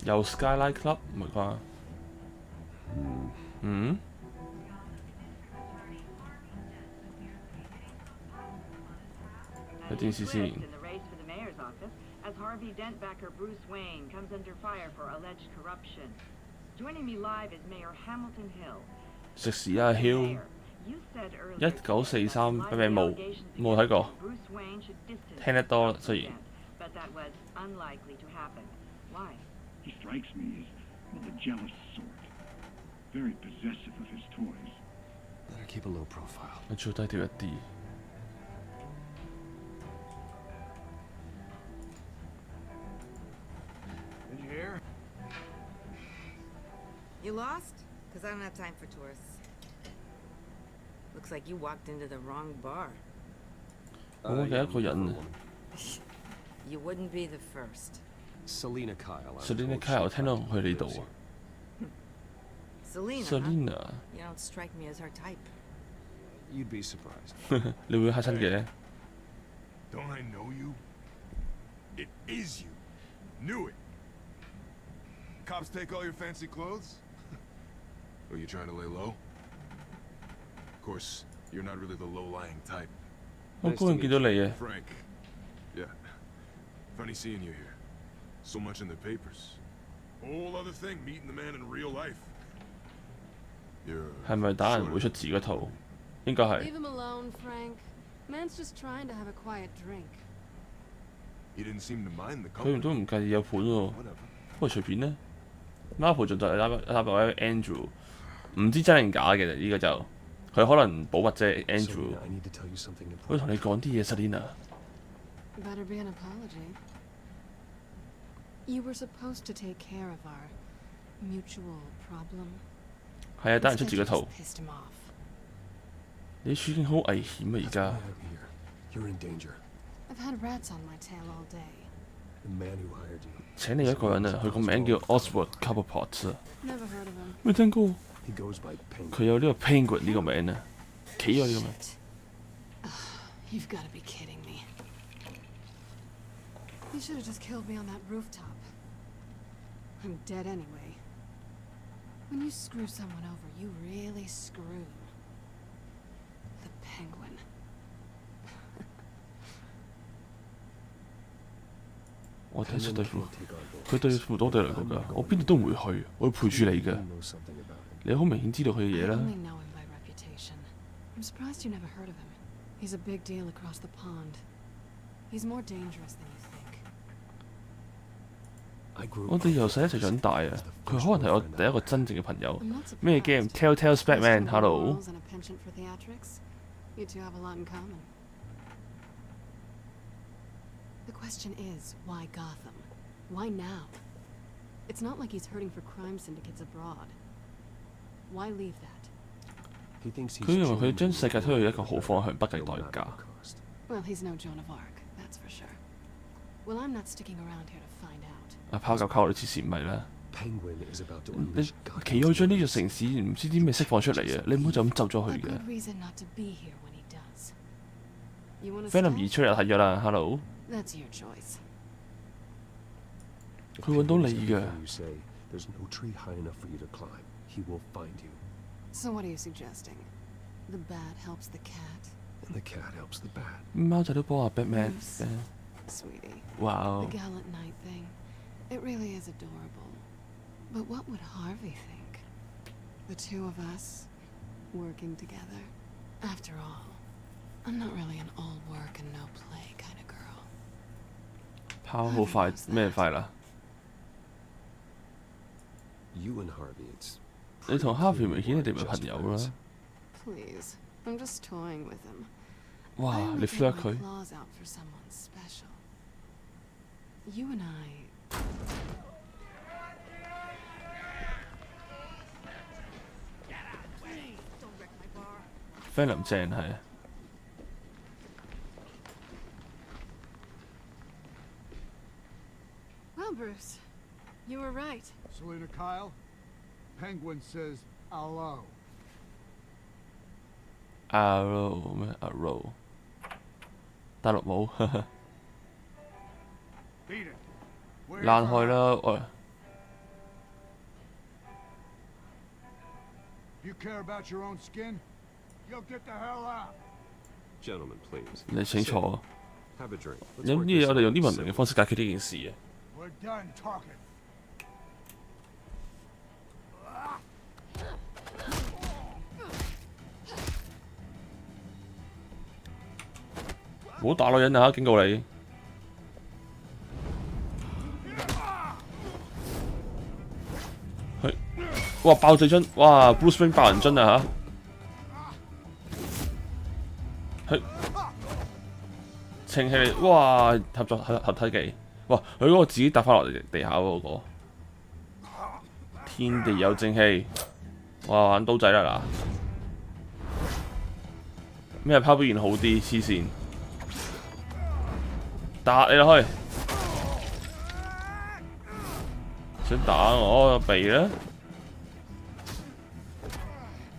又 Skyline Club 唔係啩？嗯？睇電視先。As Harvey Dentbacker Bruce Wayne comes under fire for alleged corruption. Joining me live is Mayor Hamilton Hill. 食屎啊 Hill！ 1943咩名冇睇過，聽得多啦雖然。But that was unlikely to happen. Why? He strikes me as, well, the jealous sort. Very possessive of his toys. Better keep a low profile. 我做低調一啲。Did you hear? You lost? Because I don't have time for tourists. Looks like you walked into the wrong bar. 我嘅一個人啊。You wouldn't be the first. Selina Kyle. Selina Kyle 聽到去呢度啊。Selina. Selina. You don't strike me as her type. You'd be surprised. 你會嚇親嘅。Don't I know you? It is you. Knew it. Cops take all your fancy clothes? Are you trying to lay low? Of course, you're not really the low-lying type. 我高興見到你啊。Frank. Yeah. Funny seeing you here. So much in the papers. Whole other thing, meeting the man in real life. You're 係咪打人會出字嗰套？應該係。 Leave him alone, Frank. Man's just trying to have a quiet drink. He didn't seem to mind the 佢 company. 都唔介意有盤喎，不過隨便啦。Marple 仲就打俾位 Andrew， 唔知真定假嘅呢個就佢可能保密啫 Andrew。我要同你講啲嘢 ，Selina。 Better be an apology. You were supposed to take care of our mutual problem. 係啊，打人出自己套。 Pissed him off. 你處境好危險啊！而家。 You're in danger. I've had rats on my tail all day. The man who hired you. 請你一個人啊，佢個名叫 Oswald Cobblepot 啊。 Never heard of him. 未聽過。 He goes by Penguin. 佢有呢個 Penguin 呢個名啊，企咗呢個名。You've got to be kidding me. You should have just killed me on that rooftop. I'm dead anyway. When you screw someone over, you really screw. The Penguin. 我睇出對付，佢對付到我哋兩個㗎，我邊度都唔會去，我會陪住你㗎。你好明顯知道佢嘅嘢啦。 I only know him by reputation. I'm surprised you never heard of him. He's a big deal across the pond. He's more dangerous than you think. 我哋由細一齊長大啊！佢可能係我第一個真正嘅朋友。咩 game？Telltale Batman，Hello。 And a penchant for theatrics. You two have a lot in common. The question is, why Gotham? Why now? It's not like he's hurting for crime syndicates abroad. Why leave that? 佢認為佢將世界推去一個好方向，不計代價。 Well, he's no Joan of Arc, that's for sure. Well, I'm not sticking around here to find out. 啊，拋狗溝你黐線唔係啦！ 你企咗將呢座城市唔知啲咩釋放出嚟啊！你唔好就咁走咗去嘅。 Good reason not to be here when he does. You want to Venom stay? 2出嚟睇咗啦 ，Hello。 That's your choice. 佢揾到你嘅。 You say there's no tree high enough for you to climb. He will find you. So what are you suggesting? The bat helps the cat. And the cat helps the bat. 貓仔都幫阿 Batman。 Sweetie. Wow. The gallant knight thing. It really is adorable. But what would Harvey think? The two of us working together. After all, I'm not really an all work and no play kind of girl. 跑好快咩快啦？ You and Harvey, it's 你同 Harvey 明顯你哋唔係朋友啦。 Please, I'm just toying with him. 哇！ I only 你 get flirt my 佢？ claws out for someone special. You and I. Venom 正係。 Well, Bruce, you were right. Selina Kyle, Penguin says hello. Arrow 咩 ？Arrow 大陸冇， Beat it. Where's 爛開 her? 啦！喂， care about your own skin? You'll get the hell out. Gentlemen, please. 你清楚。 Have a drink. 有啲嘢我哋用啲文明嘅方式解決呢件事嘅。We're done talking. 唔好打女人啊！警告你。係，哇！爆四樽，哇 ！Bruce Wayne 爆人樽啊嚇！係，清氣力，哇！合體技，哇！佢嗰個自己打翻落嚟地下嗰個，天地有正氣，哇！玩刀仔啦嗱，咩拋表現好啲，黐線！ 打你落去，想打我避啦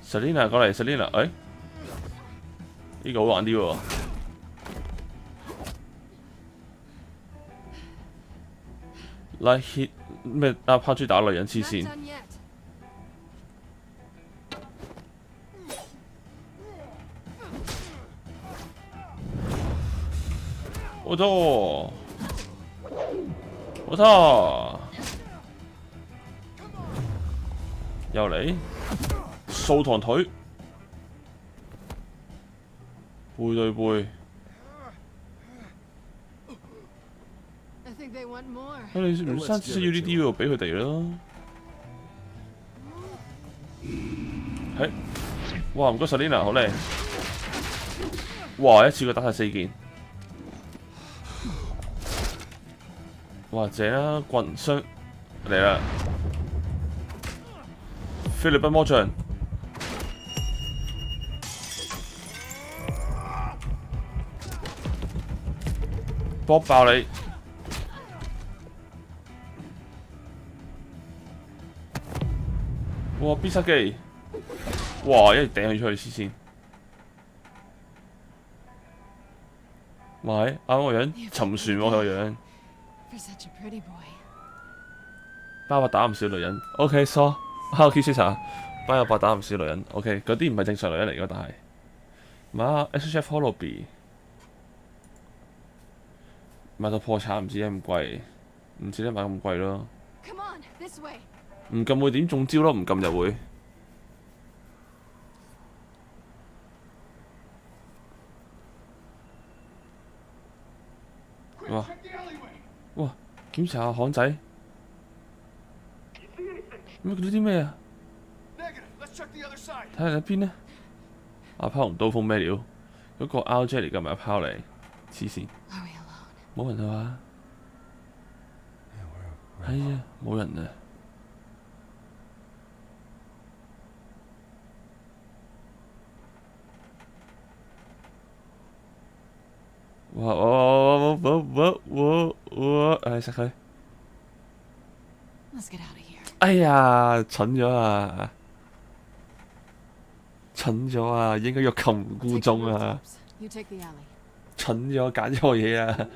！Selina 過嚟 ，Selina， 誒，呢個好玩啲喎。拉 hit 咩？啊，拋豬打女人黐線。我操！我操！又嚟掃堂腿，背對背。你唔生需要呢啲喎，俾佢哋咯。係，哇！唔該 Selina， 好靚。哇！一次過打晒4件。 或者啦，棍傷嚟啦！菲律賓魔杖，搏爆你！哇！必殺技！哇！一掟佢出去黐線！喂，啱個樣沉船喎，佢個樣。 包伯打唔少女人 ，OK， so hello Kissisa， 包伯打唔少女人 ，OK， 嗰啲唔係正常女人嚟㗎，但係，媽 SHF Hobby， 買到破產唔知點咁貴，唔知點買咁貴咯。唔撳會點中招咯，唔撳就會。哇！ 哇！檢查下巷仔，咩嗰啲咩啊？睇下喺邊呢？阿拋同刀鋒咩料？嗰個 RJ 嚟㗎咪阿拋嚟？黐線！冇人係嘛？係啊，冇人啊！哇！唉，食佢！哎呀，蠢咗啊！蠢咗啊！應該欲擒故縱啊！蠢咗，揀錯嘢啊！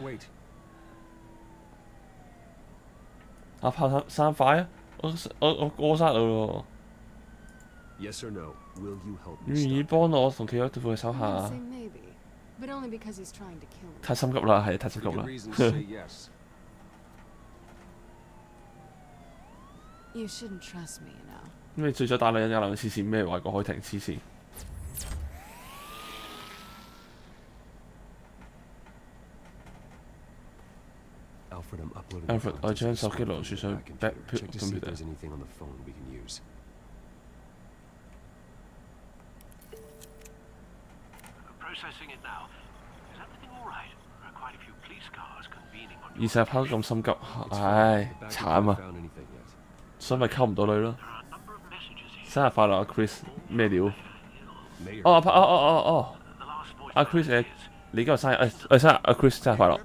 阿炮3塊啊！我過殺咯喎！願意幫我同佢對付佢手下？ 太心急啦，係太心急啦。咩最咗打女人有兩黐線咩話個開庭黐線 ？Alfred， 我將手機流傳上 Backpack computer。20拋咁心急，唉，慘啊！所以咪溝唔到女咯。生日快樂啊 ，Chris！ 咩料？阿 Chris 你今日生日生日阿 Chris 生日快樂！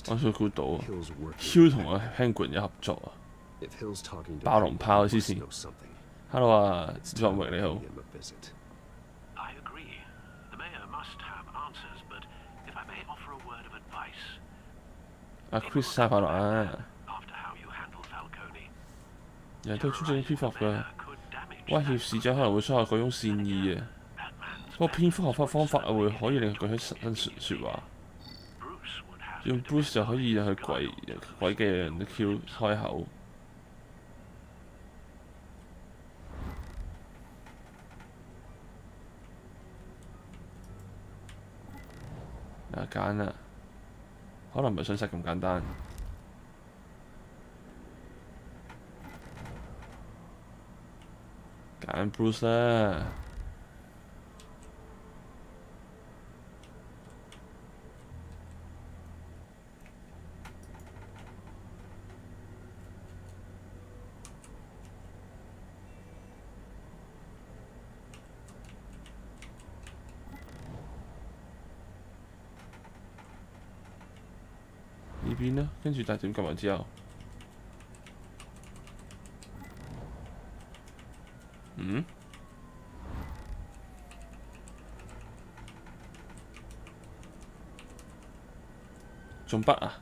我想估到 Hill 同阿 Penguin 有合作啊！爆龍炮黐線 Hello 啊，左未你好。 I agree. The mayor must have answers, but if I may offer a word of advice, 阿 Chris 生日快樂啊！ after how you handled Falcone, 人都尊重蝙蝠㗎，威脅市長可能會傷害嗰種善意嘅。不過蝙蝠合法方法會可以令佢舉起真説話，用 Bruce 就可以讓佢詭計人嘅 Q 開口。嗱揀啦，可能唔係信息咁簡單。揀 Bruce 啦。呢邊啦，跟住但係點撳完之後，仲筆啊？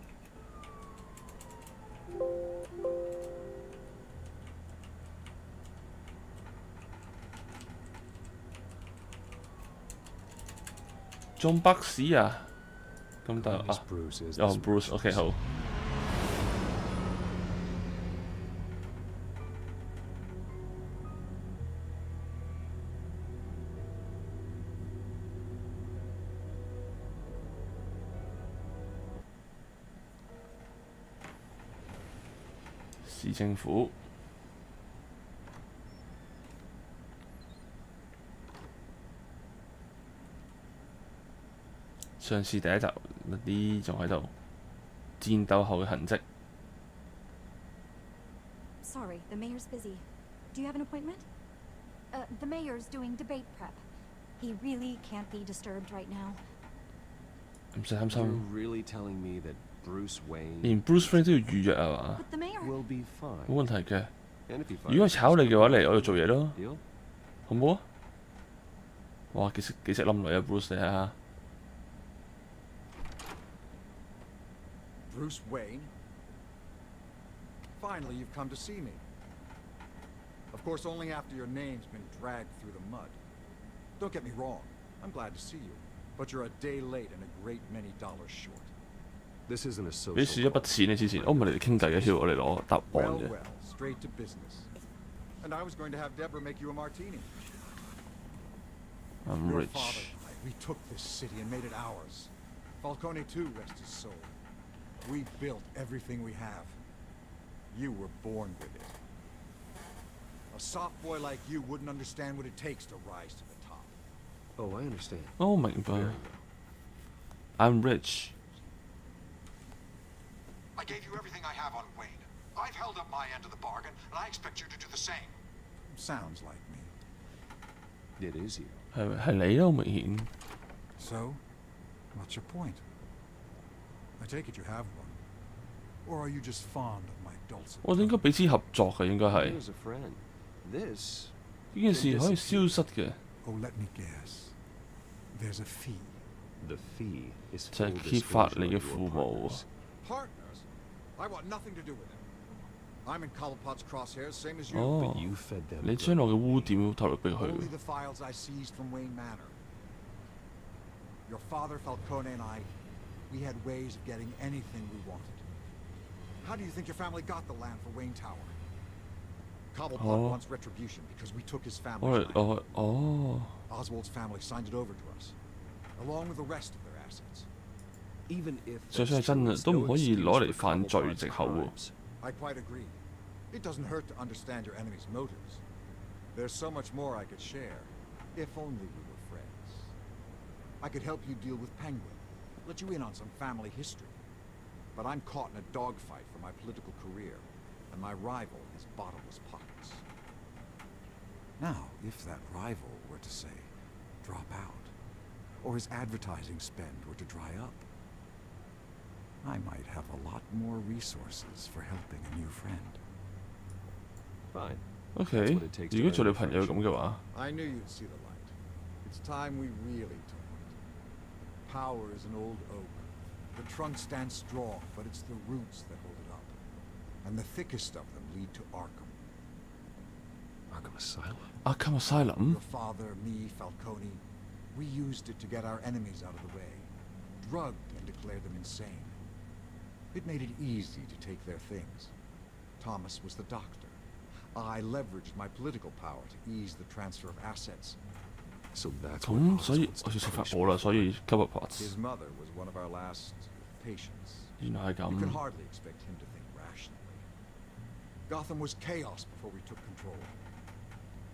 仲筆屎啊？咁大啊！哦 ，Bruce，OK 好。市政府。上次第一集嗰啲仲喺度戰鬥後嘅痕跡。Sorry, the mayor's busy. Do you have an appointment? The mayor's doing debate prep. He really can't be disturbed right now. 唔使擔心。 Really telling me that Bruce Wayne 連 Bruce Wayne 都要預約啊嘛？ The mayor will be fine. 冇問題嘅。 And if he 如果係炒你嘅話，嚟我度做嘢咯， Deal? 好唔好啊？哇，幾識冧女啊 Bruce 你睇下。 Bruce Wayne? Finally, you've come to see me. Of course, only after your name's been dragged through the mud. Don't get me wrong, I'm glad to see you, but you're a day late and a great many dollars short. This isn't a social. 俾錢一筆錢你之前，我唔係嚟傾偈嘅，要我嚟攞答案 Well, 嘅。 well, straight to business. And I was going to have Deborah make you a martini. I'm Your rich. father and I, we took this city and made it ours. Falcone too, rest his soul. We built everything we have. You were born with it. A soft boy like you wouldn't understand what it takes to rise to the top. Oh, I understand. 我明白。I'm rich. I gave you everything I have on Wayne. I've held up my end of the bargain, and I expect you to do the same. Sounds like me. It is you. 係你啦，好明顯。 So, what's your point? I take it you have one. Or are you just fond of my dulcet? 我哋應該彼此合作嘅，應該係。 Here's a friend. This 呢件事可以消失嘅。 Oh, let me guess. There's a fee. The fee is 就 full 係揭發 disclosure 你嘅 of 父 your 母。 partners. Partners? I want nothing to do with it. I'm in Cobblepot's crosshairs, same as you. 哦，你將我嘅污點投入俾佢。 Only the files I seized from Wayne Manor. Your father, Falcone, and I, we had ways of getting anything we wanted. How do you think your family got the land for Wayne Tower? Cobblepot wants retribution because we took his family. Oswald's family signed it over to us, along with the rest of their assets. Even if 就算係真嘅，都唔可以攞嚟犯罪藉口喎。 I quite agree. It doesn't hurt to understand your enemy's motives. There's so much more I could share, if only we were friends. I could help you deal with Penguin, let you in on some family history. But I'm caught in a dogfight for my political career, and my rival has bottomless pockets. Now, if that rival were to say, drop out, or his advertising spend were to dry up, I might have a lot more resources for helping a new friend. Fine. OK， 如果做你朋友咁嘅話 I knew you'd see the light. It's time we really talked. Power is an old oak. The trunk stands strong, but it's the roots that hold it up. And the thickest of them lead to Arkham. Arkham Asylum? Arkham Asylum? Your father, me, Falcone, we used it to get our enemies out of the way. Drugged and declared them insane. It made it easy to take their things. Thomas was the doctor. I leveraged my political power to ease the transfer of assets. So that's 咁所以我要食法寶啦，所以 cover parts。 His mother was one of our last patients. 原來係 You can 咁。 hardly expect him to think rationally. Gotham was chaos before we took control.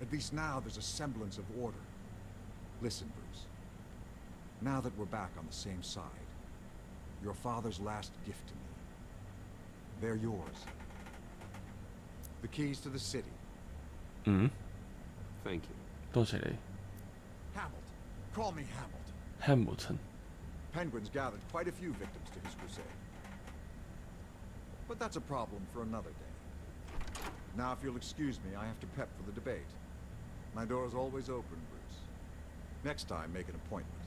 At least now there's a semblance of order. Listen, Bruce. Now that we're back on the same side, your father's last gift to me. They're yours. The keys to the city. 嗯， Thank you. 多謝你 Hamilton. Call me Hamilton. Hamilton。 Penguin's gathered quite a few victims to his crusade. But that's a problem for another day. Now, if you'll excuse me, I have to prep for the debate. My door is always open, Bruce. Next time, make an appointment.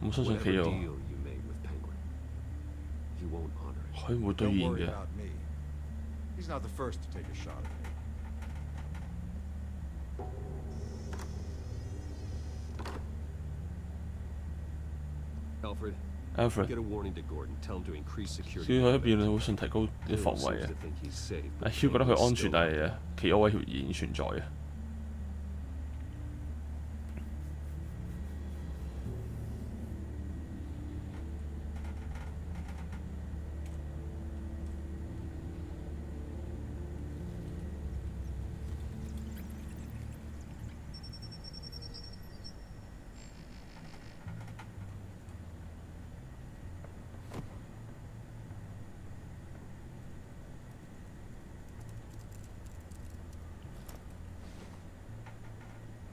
我相信 Whatever 佢有 deal you made with Penguin, he won't honor it. 佢會兌 Don't 現 worry 嘅。 about me. He's not the first to take a shot at me. Alfred, Alfred get a warning to Gordon. Tell him to increase 所 security. 以佢喺邊好想提高啲防 Gordon 衞 seems 啊 to。think he's safe, 阿 but Hugh 覺得佢 Penguin's 安全， still 但係企鵝位條仍然存在嘅。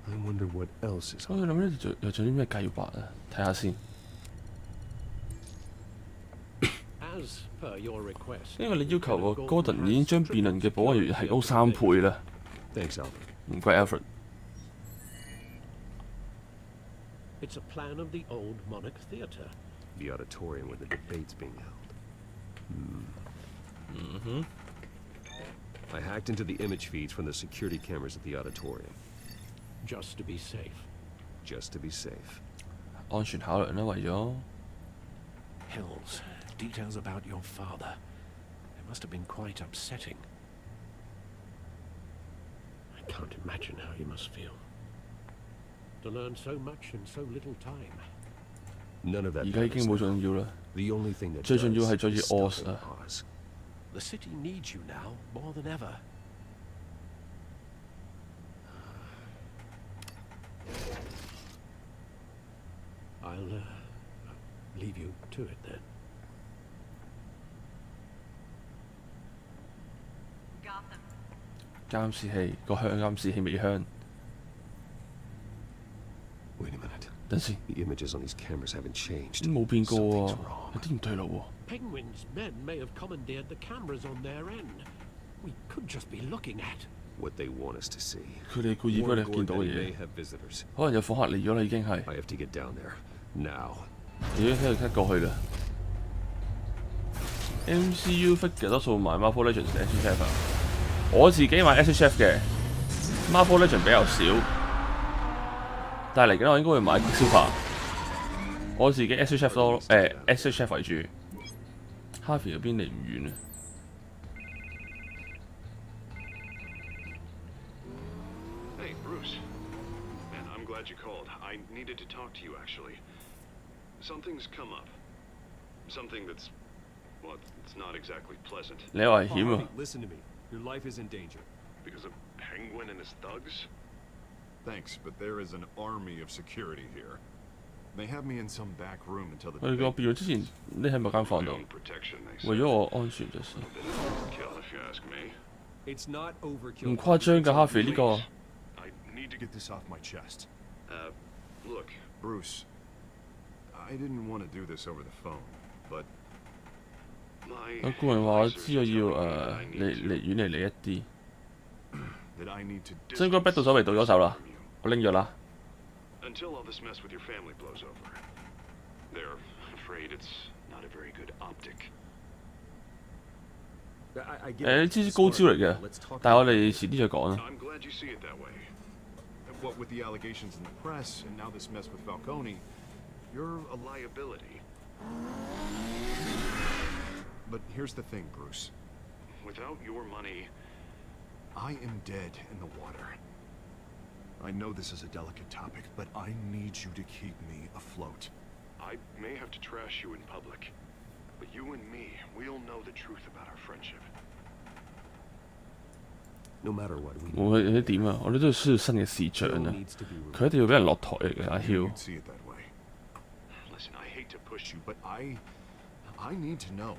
I wonder what else is 我諗咧又做啲咩計劃啊？睇下先。 As per your request, 因為你要求個 Gordon 已經將辯論嘅保衞提高3倍啦。 Thanks, Alfred. 唔該 Alfred。 it's a plan of the old Monarch Theatre. The auditorium where the debate's being held. Mm-hmm. I hacked into the image feeds from the security cameras at the auditorium. Just to be safe. Just to be safe. 安全考量啦，為咗 Hills, details about your father. It must have been quite upsetting. I can't imagine how you must feel. To learn so much in so little time. None of that 而家已經冇重要啦。 The only thing that 最重要 does 係阻止 is Oz stopping 啊。 Oz. The city needs you now more than ever. I'll leave you to it then. Gotham. 監視器個香監視器未香。 Wait a minute. 等先， The images on these cameras haven't changed. 冇變過 Something's 喎， wrong. 有啲唔對路喎。 Penguin's men may have commandeered the cameras on their end. We could just be looking at. What they want us to see. 佢哋故意俾 Warn 你見 Gordon 到 that 嘅 he may 嘢， have visitors. 可能有訪客嚟咗啦，已經係。 I have to get down there. Now. 已經喺度過去啦。MCU figure 多數買 Marvel Legends 定 SHF 啊？我自己買 SHF 嘅 ，Marvel Legend 比較少，但係嚟緊我應該會買 Silver。我自己 SHF 多SHF 為主。Harvey 嗰邊離唔遠啊。 Hey, Bruce. Man, I'm glad you called. I needed to talk to you, actually. Something's come up. Something that's, well, it's not exactly pleasant. 你有危險啊！ Listen to me. Your life is in danger. Because of Penguin and his thugs? Thanks, but there is an army of security here. They have me in some back room until the 我哋個辯論之前，匿喺某間房度， protection, they say. 為咗我安全着想。 Kill, if you ask me. It's not overkill. 唔誇張㗎，Harvey 呢個。 I need to get this off my chest. Look. Bruce, I didn't want to do this over the phone, but 有顧問話我知道要遠離你一啲，即係應該逼到手為到咗手啦，我拎咗啦。Until all this mess with your family blows over. They're afraid it's not a very good optic. 呢支高招嚟嘅，但係我哋遲啲再講啦。 I'm glad you see it that way. What with the allegations in the press and now this mess with Falcone, You're a liability. but here's the thing, Bruce. Without your money, I am dead in the water. I know this is a delicate topic, but I need you to keep me afloat. I may have to trash you in public, but you and me, we'll know the truth about our friendship. No matter what we 我哋點啊？我哋都需要新嘅市長啊！佢一定要俾人落台嚟嘅，阿 Hill。 See it that way. Listen, I hate to push you, but I need to know.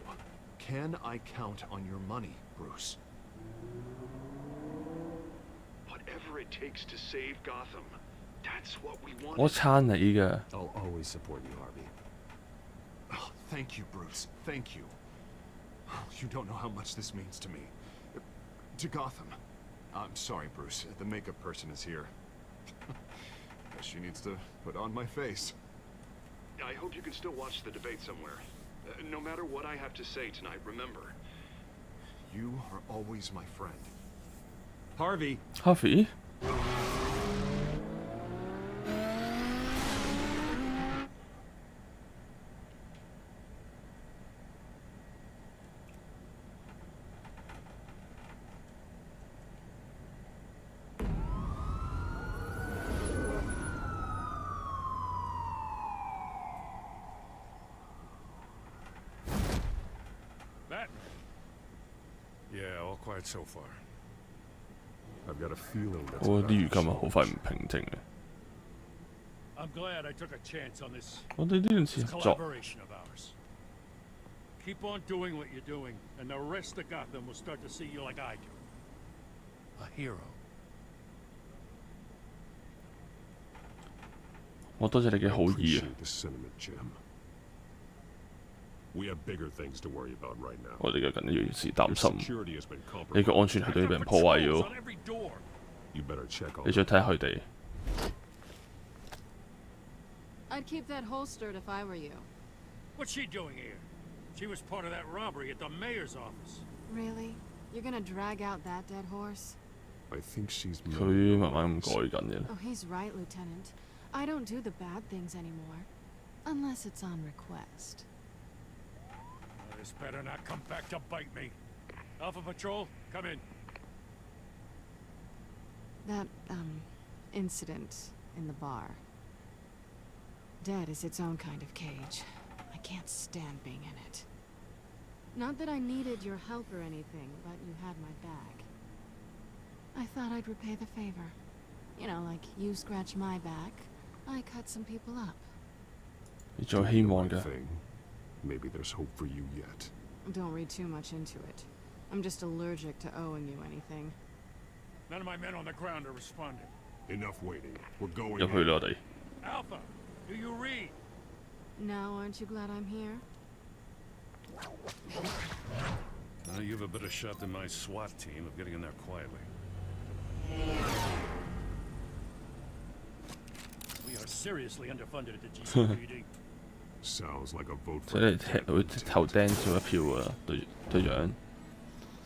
Can I count on your money, Bruce? Whatever it takes to save Gotham, that's what we want. 我撐你嘅。 I'll always support you, Harvey. Oh, thank you, Bruce. Thank you. You don't know how much this means to me. To Gotham. I'm sorry, Bruce. The makeup person is here. Guess she needs to put on my face. I hope you can still watch the debate somewhere. No matter what I have to say tonight, remember. You are always my friend. Harvey. Harvey. Yeah, all quiet so far. I've got a feeling that's 我啲語今日好快唔平靜嘅。 I'm glad I took a chance on this 我哋呢件事合作。 collaboration of ours. Keep on doing what you're doing, and the rest of Gotham will start to see you like I do. A hero. 我多謝你嘅好意啊！ Appreciate the sentiment, Jim. We have bigger things to worry about right now. 我哋嘅緊要事擔心， Security has been 你 compromised. 嘅安全係對俾人破壞咗。 You better check on 你再睇下佢哋。 I'd keep that holstered if I were you. What's she doing here? She was part of that robbery at the mayor's office. Really? You're gonna drag out that dead horse? I think she's 佢慢慢咁改緊嘅。 Oh, he's right, Lieutenant. I don't do the bad things anymore. Unless it's on request. This better not come back to bite me. Alpha Patrol, come in. That, incident in the bar. Dead is its own kind of cage. I can't stand being in it. Not that I needed your help or anything, but you had my back. I thought I'd repay the favor. You know, like you scratch my back, I cut some people up. 你仲有希望㗎。 Maybe there's hope for you yet. Don't read too much into it. I'm just allergic to owing you anything. None of my men on the ground are responding. Enough waiting. We're going. 入去啦，我哋。 Alpha, do you read? Now, aren't you glad I'm here? You have a better shot than my SWAT team of getting in there quietly. We are seriously underfunded at the GCPD. Sounds like a vote 即 for 係踢會投釘咗一票啊！隊長，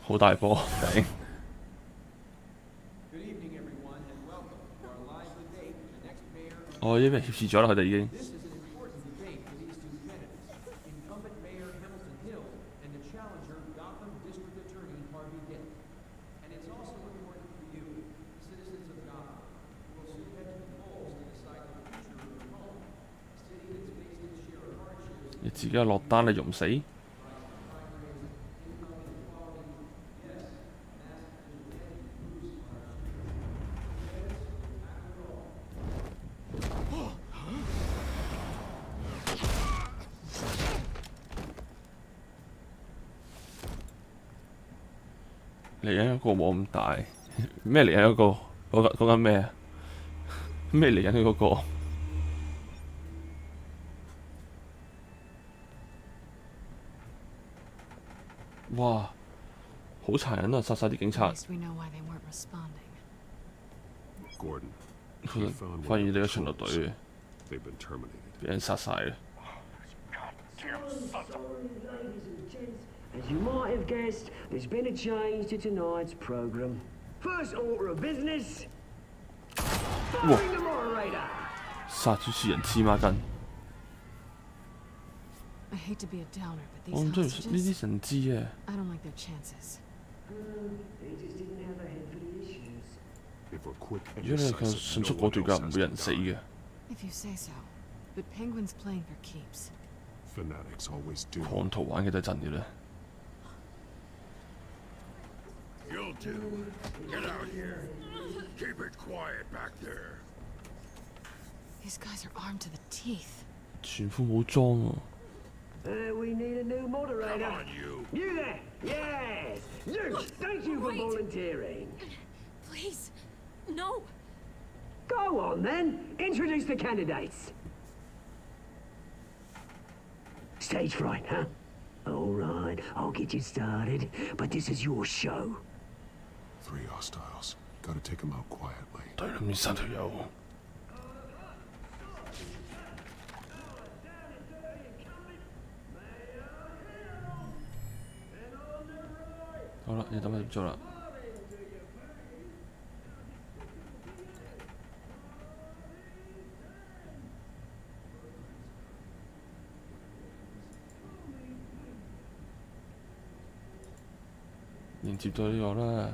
好大波頂。 Good evening, everyone, and welcome to our live debate for the next mayor of 哦，因為挾持咗啦，佢哋已經。 This is an important debate for these two candidates, incumbent Mayor Hamilton Hill and the challenger Gotham District Attorney Harvey Dent. And it's also important for you, citizens of Gotham, who will soon head to the polls to decide the future of your home, a city that's faced its share of hardships. 你自己落單，你用死？ 嚟緊嗰個冇咁大，咩嚟緊嗰個？講緊咩啊？咩嚟緊嗰個？哇，好殘忍啊！殺晒啲警察。 At least we know why they weren't responding. Gordon, 佢 we found 發 one 現 of 你 the 嘅巡邏 troops. 隊 They've been terminated. 俾人殺晒啦。 As you might have guessed, there's been a change to tonight's program. First order of business. Firing the moderator. 殺主持人黐孖筋。 I hate to be a downer, but 我 these 唔知呢 hostages, 啲神知啊！ I don't like their chances. They just didn't have a head for the issues. If we're quick and 如果你係 decisive, 迅 no 速果 one 斷 else 㗎，唔 has 會有 to 人死 die. 嘅。 If you say so. But Penguin's playing for keeps. Fanatics always do. 狂徒玩嘅都係真嘅啦。 You'll do. Get out here. Keep it quiet back there. These guys are armed to the teeth. 全副武裝啊！ We need a new moderator. Come on, you. You there? Yes. You. Thank you for volunteering. Please, no. Go on then. Introduce the candidates. Stage fright, huh? All right, I'll get you started. But this is your show. 3 hostiles. Gotta take them out quietly. 對裏面3條友。 好啦，你等我點做啦？連接到呢個啦，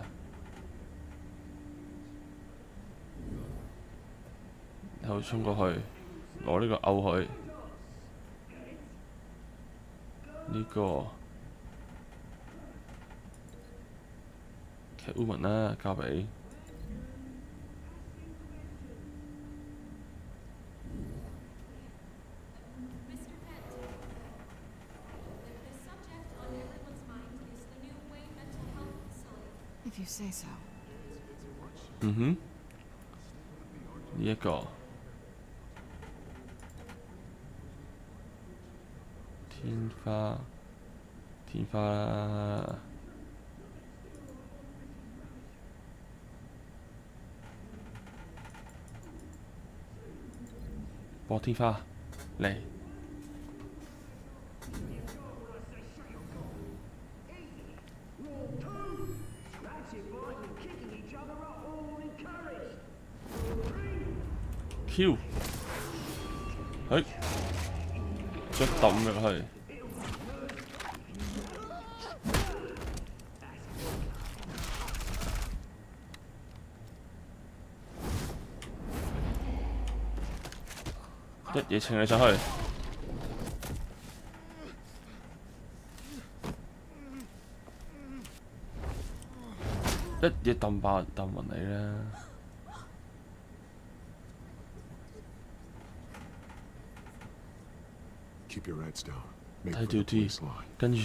然後衝過去攞呢個勾佢，呢個。 Catwoman 啦，交俾If you say so. 嗯哼，呢一個天花啦。 播天花嚟，Q， 係，再抌入去。 一嘢請你上去，一嘢抌暈你啦！睇條 T， 跟住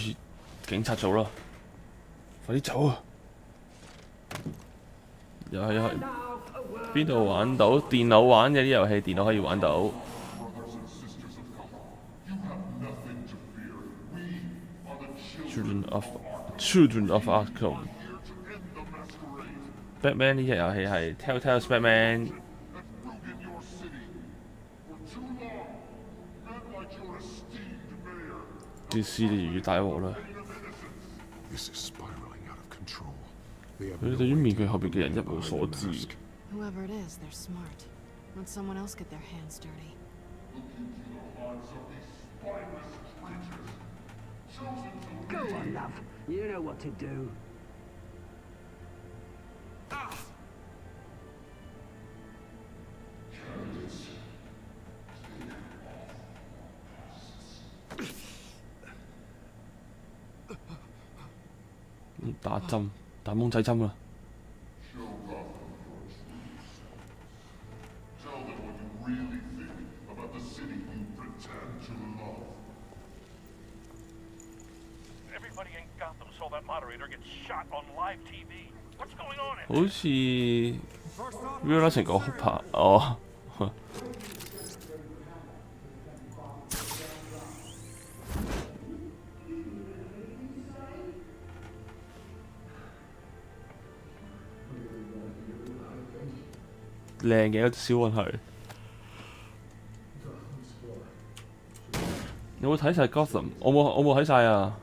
警察組啦，快啲走啊！又係邊度玩到？電腦玩嘅啲遊戲，電腦可以玩到。 Children of Arkham。Batman 呢隻遊戲係 Telltale's Batman。DC 就越大鑊啦。佢哋對於面具後邊嘅人一無所知。 Whoever it is, they're smart. Let someone else get their hands dirty. Go on, love. You know what to do. Ah! 打針，打懵仔針啦！ 好似 Real Life 成個哭拍哦。靚嘅一隻小運係。有冇睇晒 Gotham？我冇睇晒啊！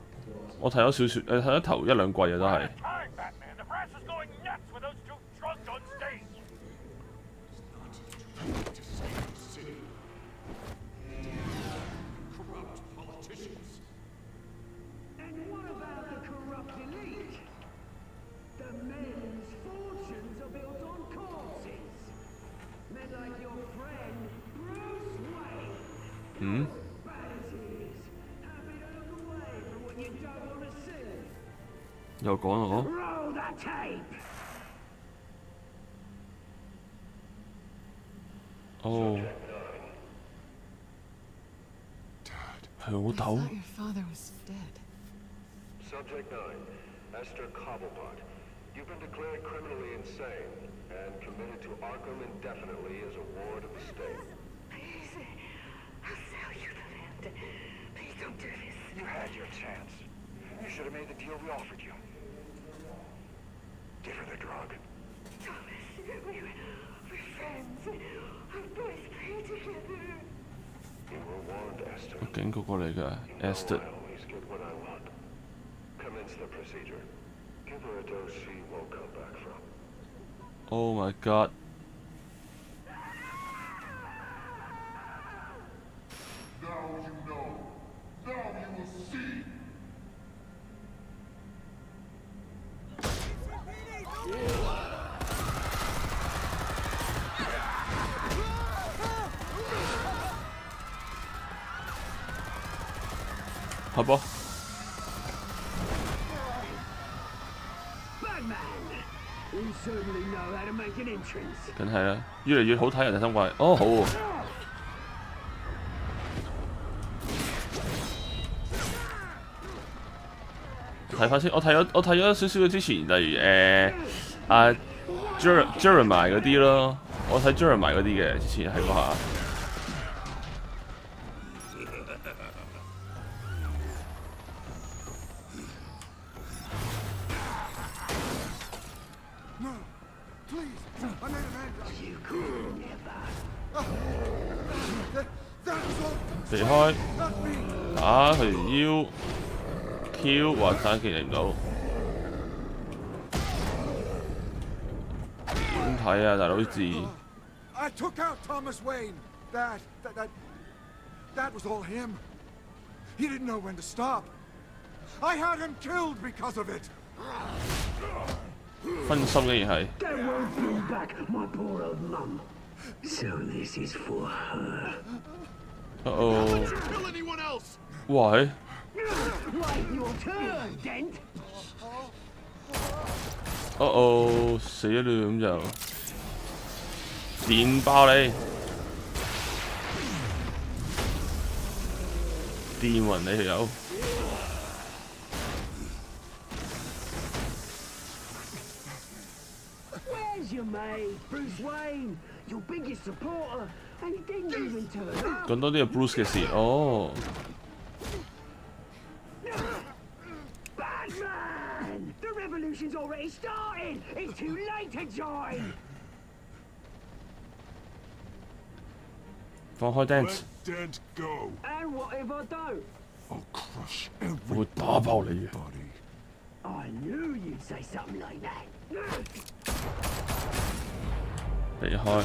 我睇咗少睇咗頭一兩季啊，都係。嗯？又講我？哦，係老豆。Subject 9, Esther Cobblepot. You've been declared criminally insane and committed to Arkham indefinitely as a ward of the state. Please, I'll sell you the land. Please don't do this. You had your chance. You should have made the deal we offered you. Give her the drug. Thomas, we're friends. Our boys play together. You were warned, Esther. 我警告過你㗎 ，Esther。 Always get what I want. Commence the procedure. Give her a dose she won't come back from. Oh my god！ Now you know. Now you will see. 好噃。 You certainly know how to make an entrance. 梗係啦，越嚟越好睇啊！第三季，哦好喎。睇翻先，我睇咗少少嘅之前，例如阿 Jeremy 嗰啲咯，我睇 Jeremy 嗰啲嘅，之前喺嗰下。 避開，打佢條腰 ，Q 或打佢嚟唔到，點睇啊，大佬字？I took out Thomas Wayne. That was all him. He didn't know when to stop. I had him killed because of it. 分心竟然係。 That won't bring back my poor old mum. So this is for her. 喂！Wait your turn, Dent. 死咗你咁就電爆你，電暈你條友。 Where's your mate, Bruce Wayne? Your biggest supporter, and he didn't even turn up. 講多啲係 Bruce 嘅事，哦。 Batman! The revolution's already started! It's too late to join! 放開 Dent。 Let Dent go. And what if I don't? I'll crush 我會打爆你嘅。 I knew you'd say something like that. 避開。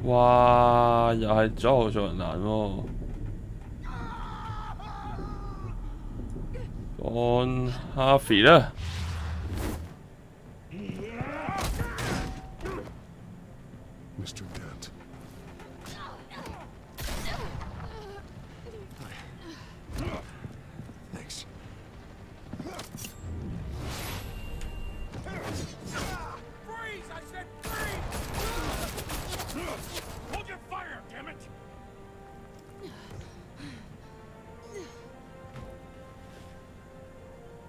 哇！又係左後做人難喎。講 Harvey 啦。 Mr. Dent. Thanks. Freeze! I said freeze! Hold your fire, damn it!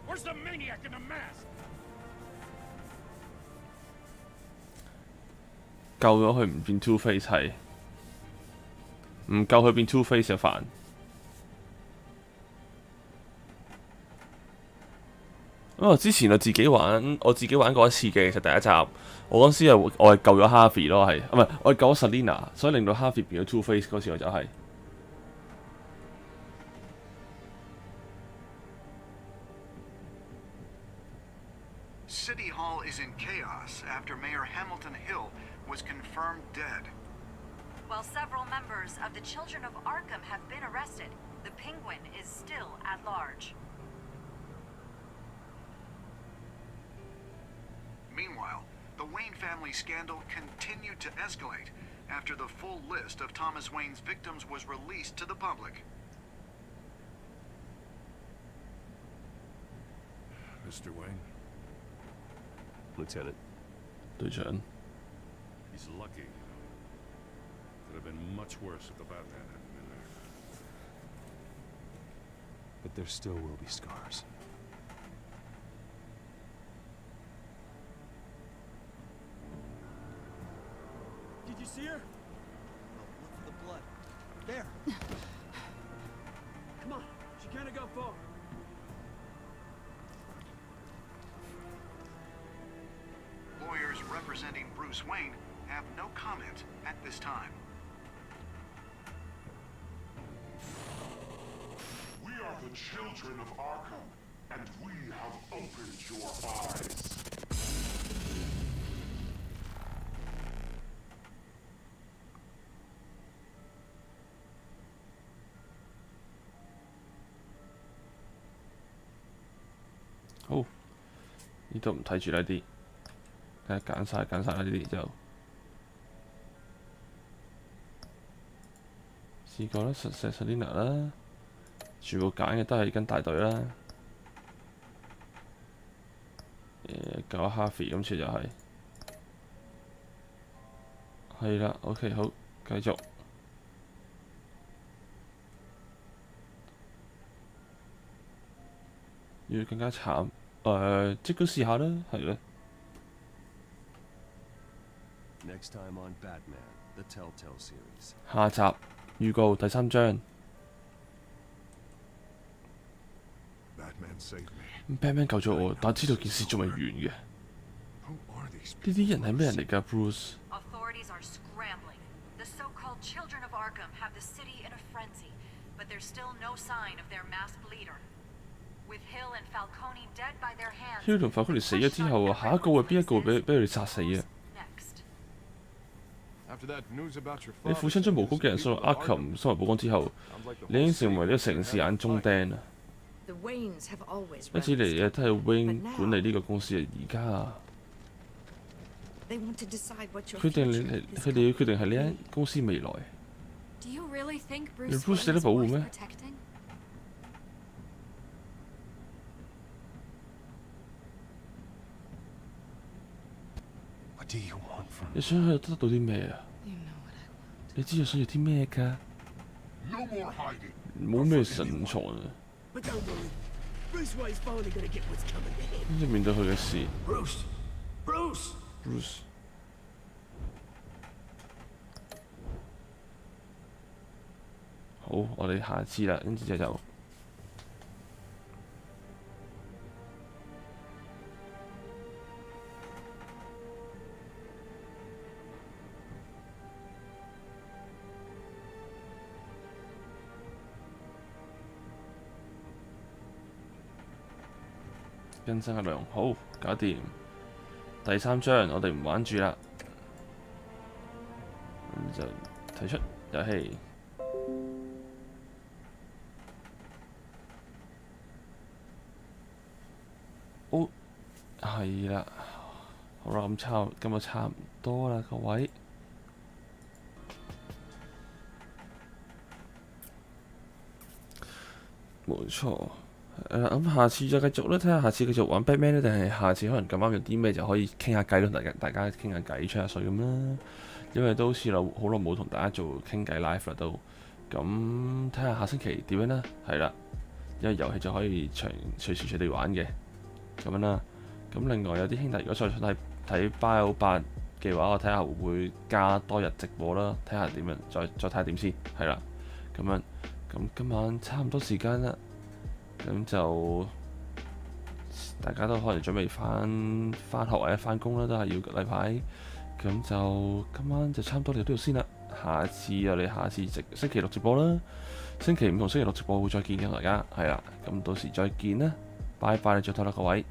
Where's the maniac in the mask? 夠咗佢唔變 Two Face 係，唔夠佢變 Two Face 就煩。因為之前我自己玩過一次嘅，其實第一集我嗰時係我係救咗 Harvey 咯，係唔係我係救咗 Selina，所以令到 Harvey 變咗 Two Face 嗰次我就係、City Hall is in chaos after Mayor Hamilton Hill was confirmed dead. While several members of the Children of Arkham have been arrested, the Penguin is still at large. Meanwhile, the Wayne family scandal continued to escalate after the full list of Thomas Wayne's victims was released to the public. Mr. Wayne? Lieutenant. 隊長。 He's lucky, you know. Could have been much worse if the Batman hadn't been there. But there still will be scars. Did you see her? Look for the blood. There. Come on, she can't go far. Lawyers representing Bruce Wayne have no comment at this time. We are the children of Arkham, and we have opened your eyes.好，呢度唔睇住呢啲，揀晒呢啲就試過啦，Selina 啦，全部揀嘅都係跟大隊啦。救 Harvey 今次就係啦 ，OK 好，繼續。要更加慘，即管試下啦，係啦。Next time on Batman, the Telltale series. 下集預告第3章。Batman saved me. Batman 救咗我，但知道件事仲未完嘅。呢啲人係咩人嚟㗎 ，Bruce？ Authorities are scrambling. The so-called Children of Arkham have the city in a frenzy, but there's still no sign of their masked leader. With Hill and Falcone dead by their hands. Hill 同 Falcone 死咗之後，下一個會邊一個俾佢哋殺死啊？你父親將無辜嘅人送入 Arkham 生活曝光之後，你已經成為呢個城市眼中釘啦。一直嚟嘅都係 Wayne 管理呢個公司啊，而家啊，佢哋要決定係呢間公司未來。你 Bruce 值得保護咩？你想去得到啲咩啊？你知道想要啲咩㗎？冇咩隱藏啊！跟住面對佢嘅事。Bruce。好，我哋下次啦，跟住就。更新嘅內容好，搞掂。第3章我哋唔玩住啦，咁就退出遊戲。哦，係啦，好啦，咁今日差唔多啦，各位。冇錯。咁下次再繼續啦，睇下下次繼續玩 Batman 咧，定係下次可能咁啱有啲咩就可以傾下偈咯，大家傾下偈吹下水咁啦。因為都好似好耐冇同大家做傾偈 live 啦都，咁睇下下星期點樣啦，係啦，因為遊戲就可以隨時隨地玩嘅咁樣啦。咁另外有啲兄弟如果再想睇 Bio 8嘅話，我睇下會唔會加多日直播啦，睇下點樣，再睇下點先，係啦，咁樣，咁今晚差唔多時間啦，咁就大家都可能準備翻學或者翻工啦，都係要例牌，咁就今晚就差唔多嚟到呢度先啦，下次我哋下次星期六直播啦，星期五同星期六直播會再見嘅大家，係啦，咁到時再見啦，拜拜，你再睇啦各位。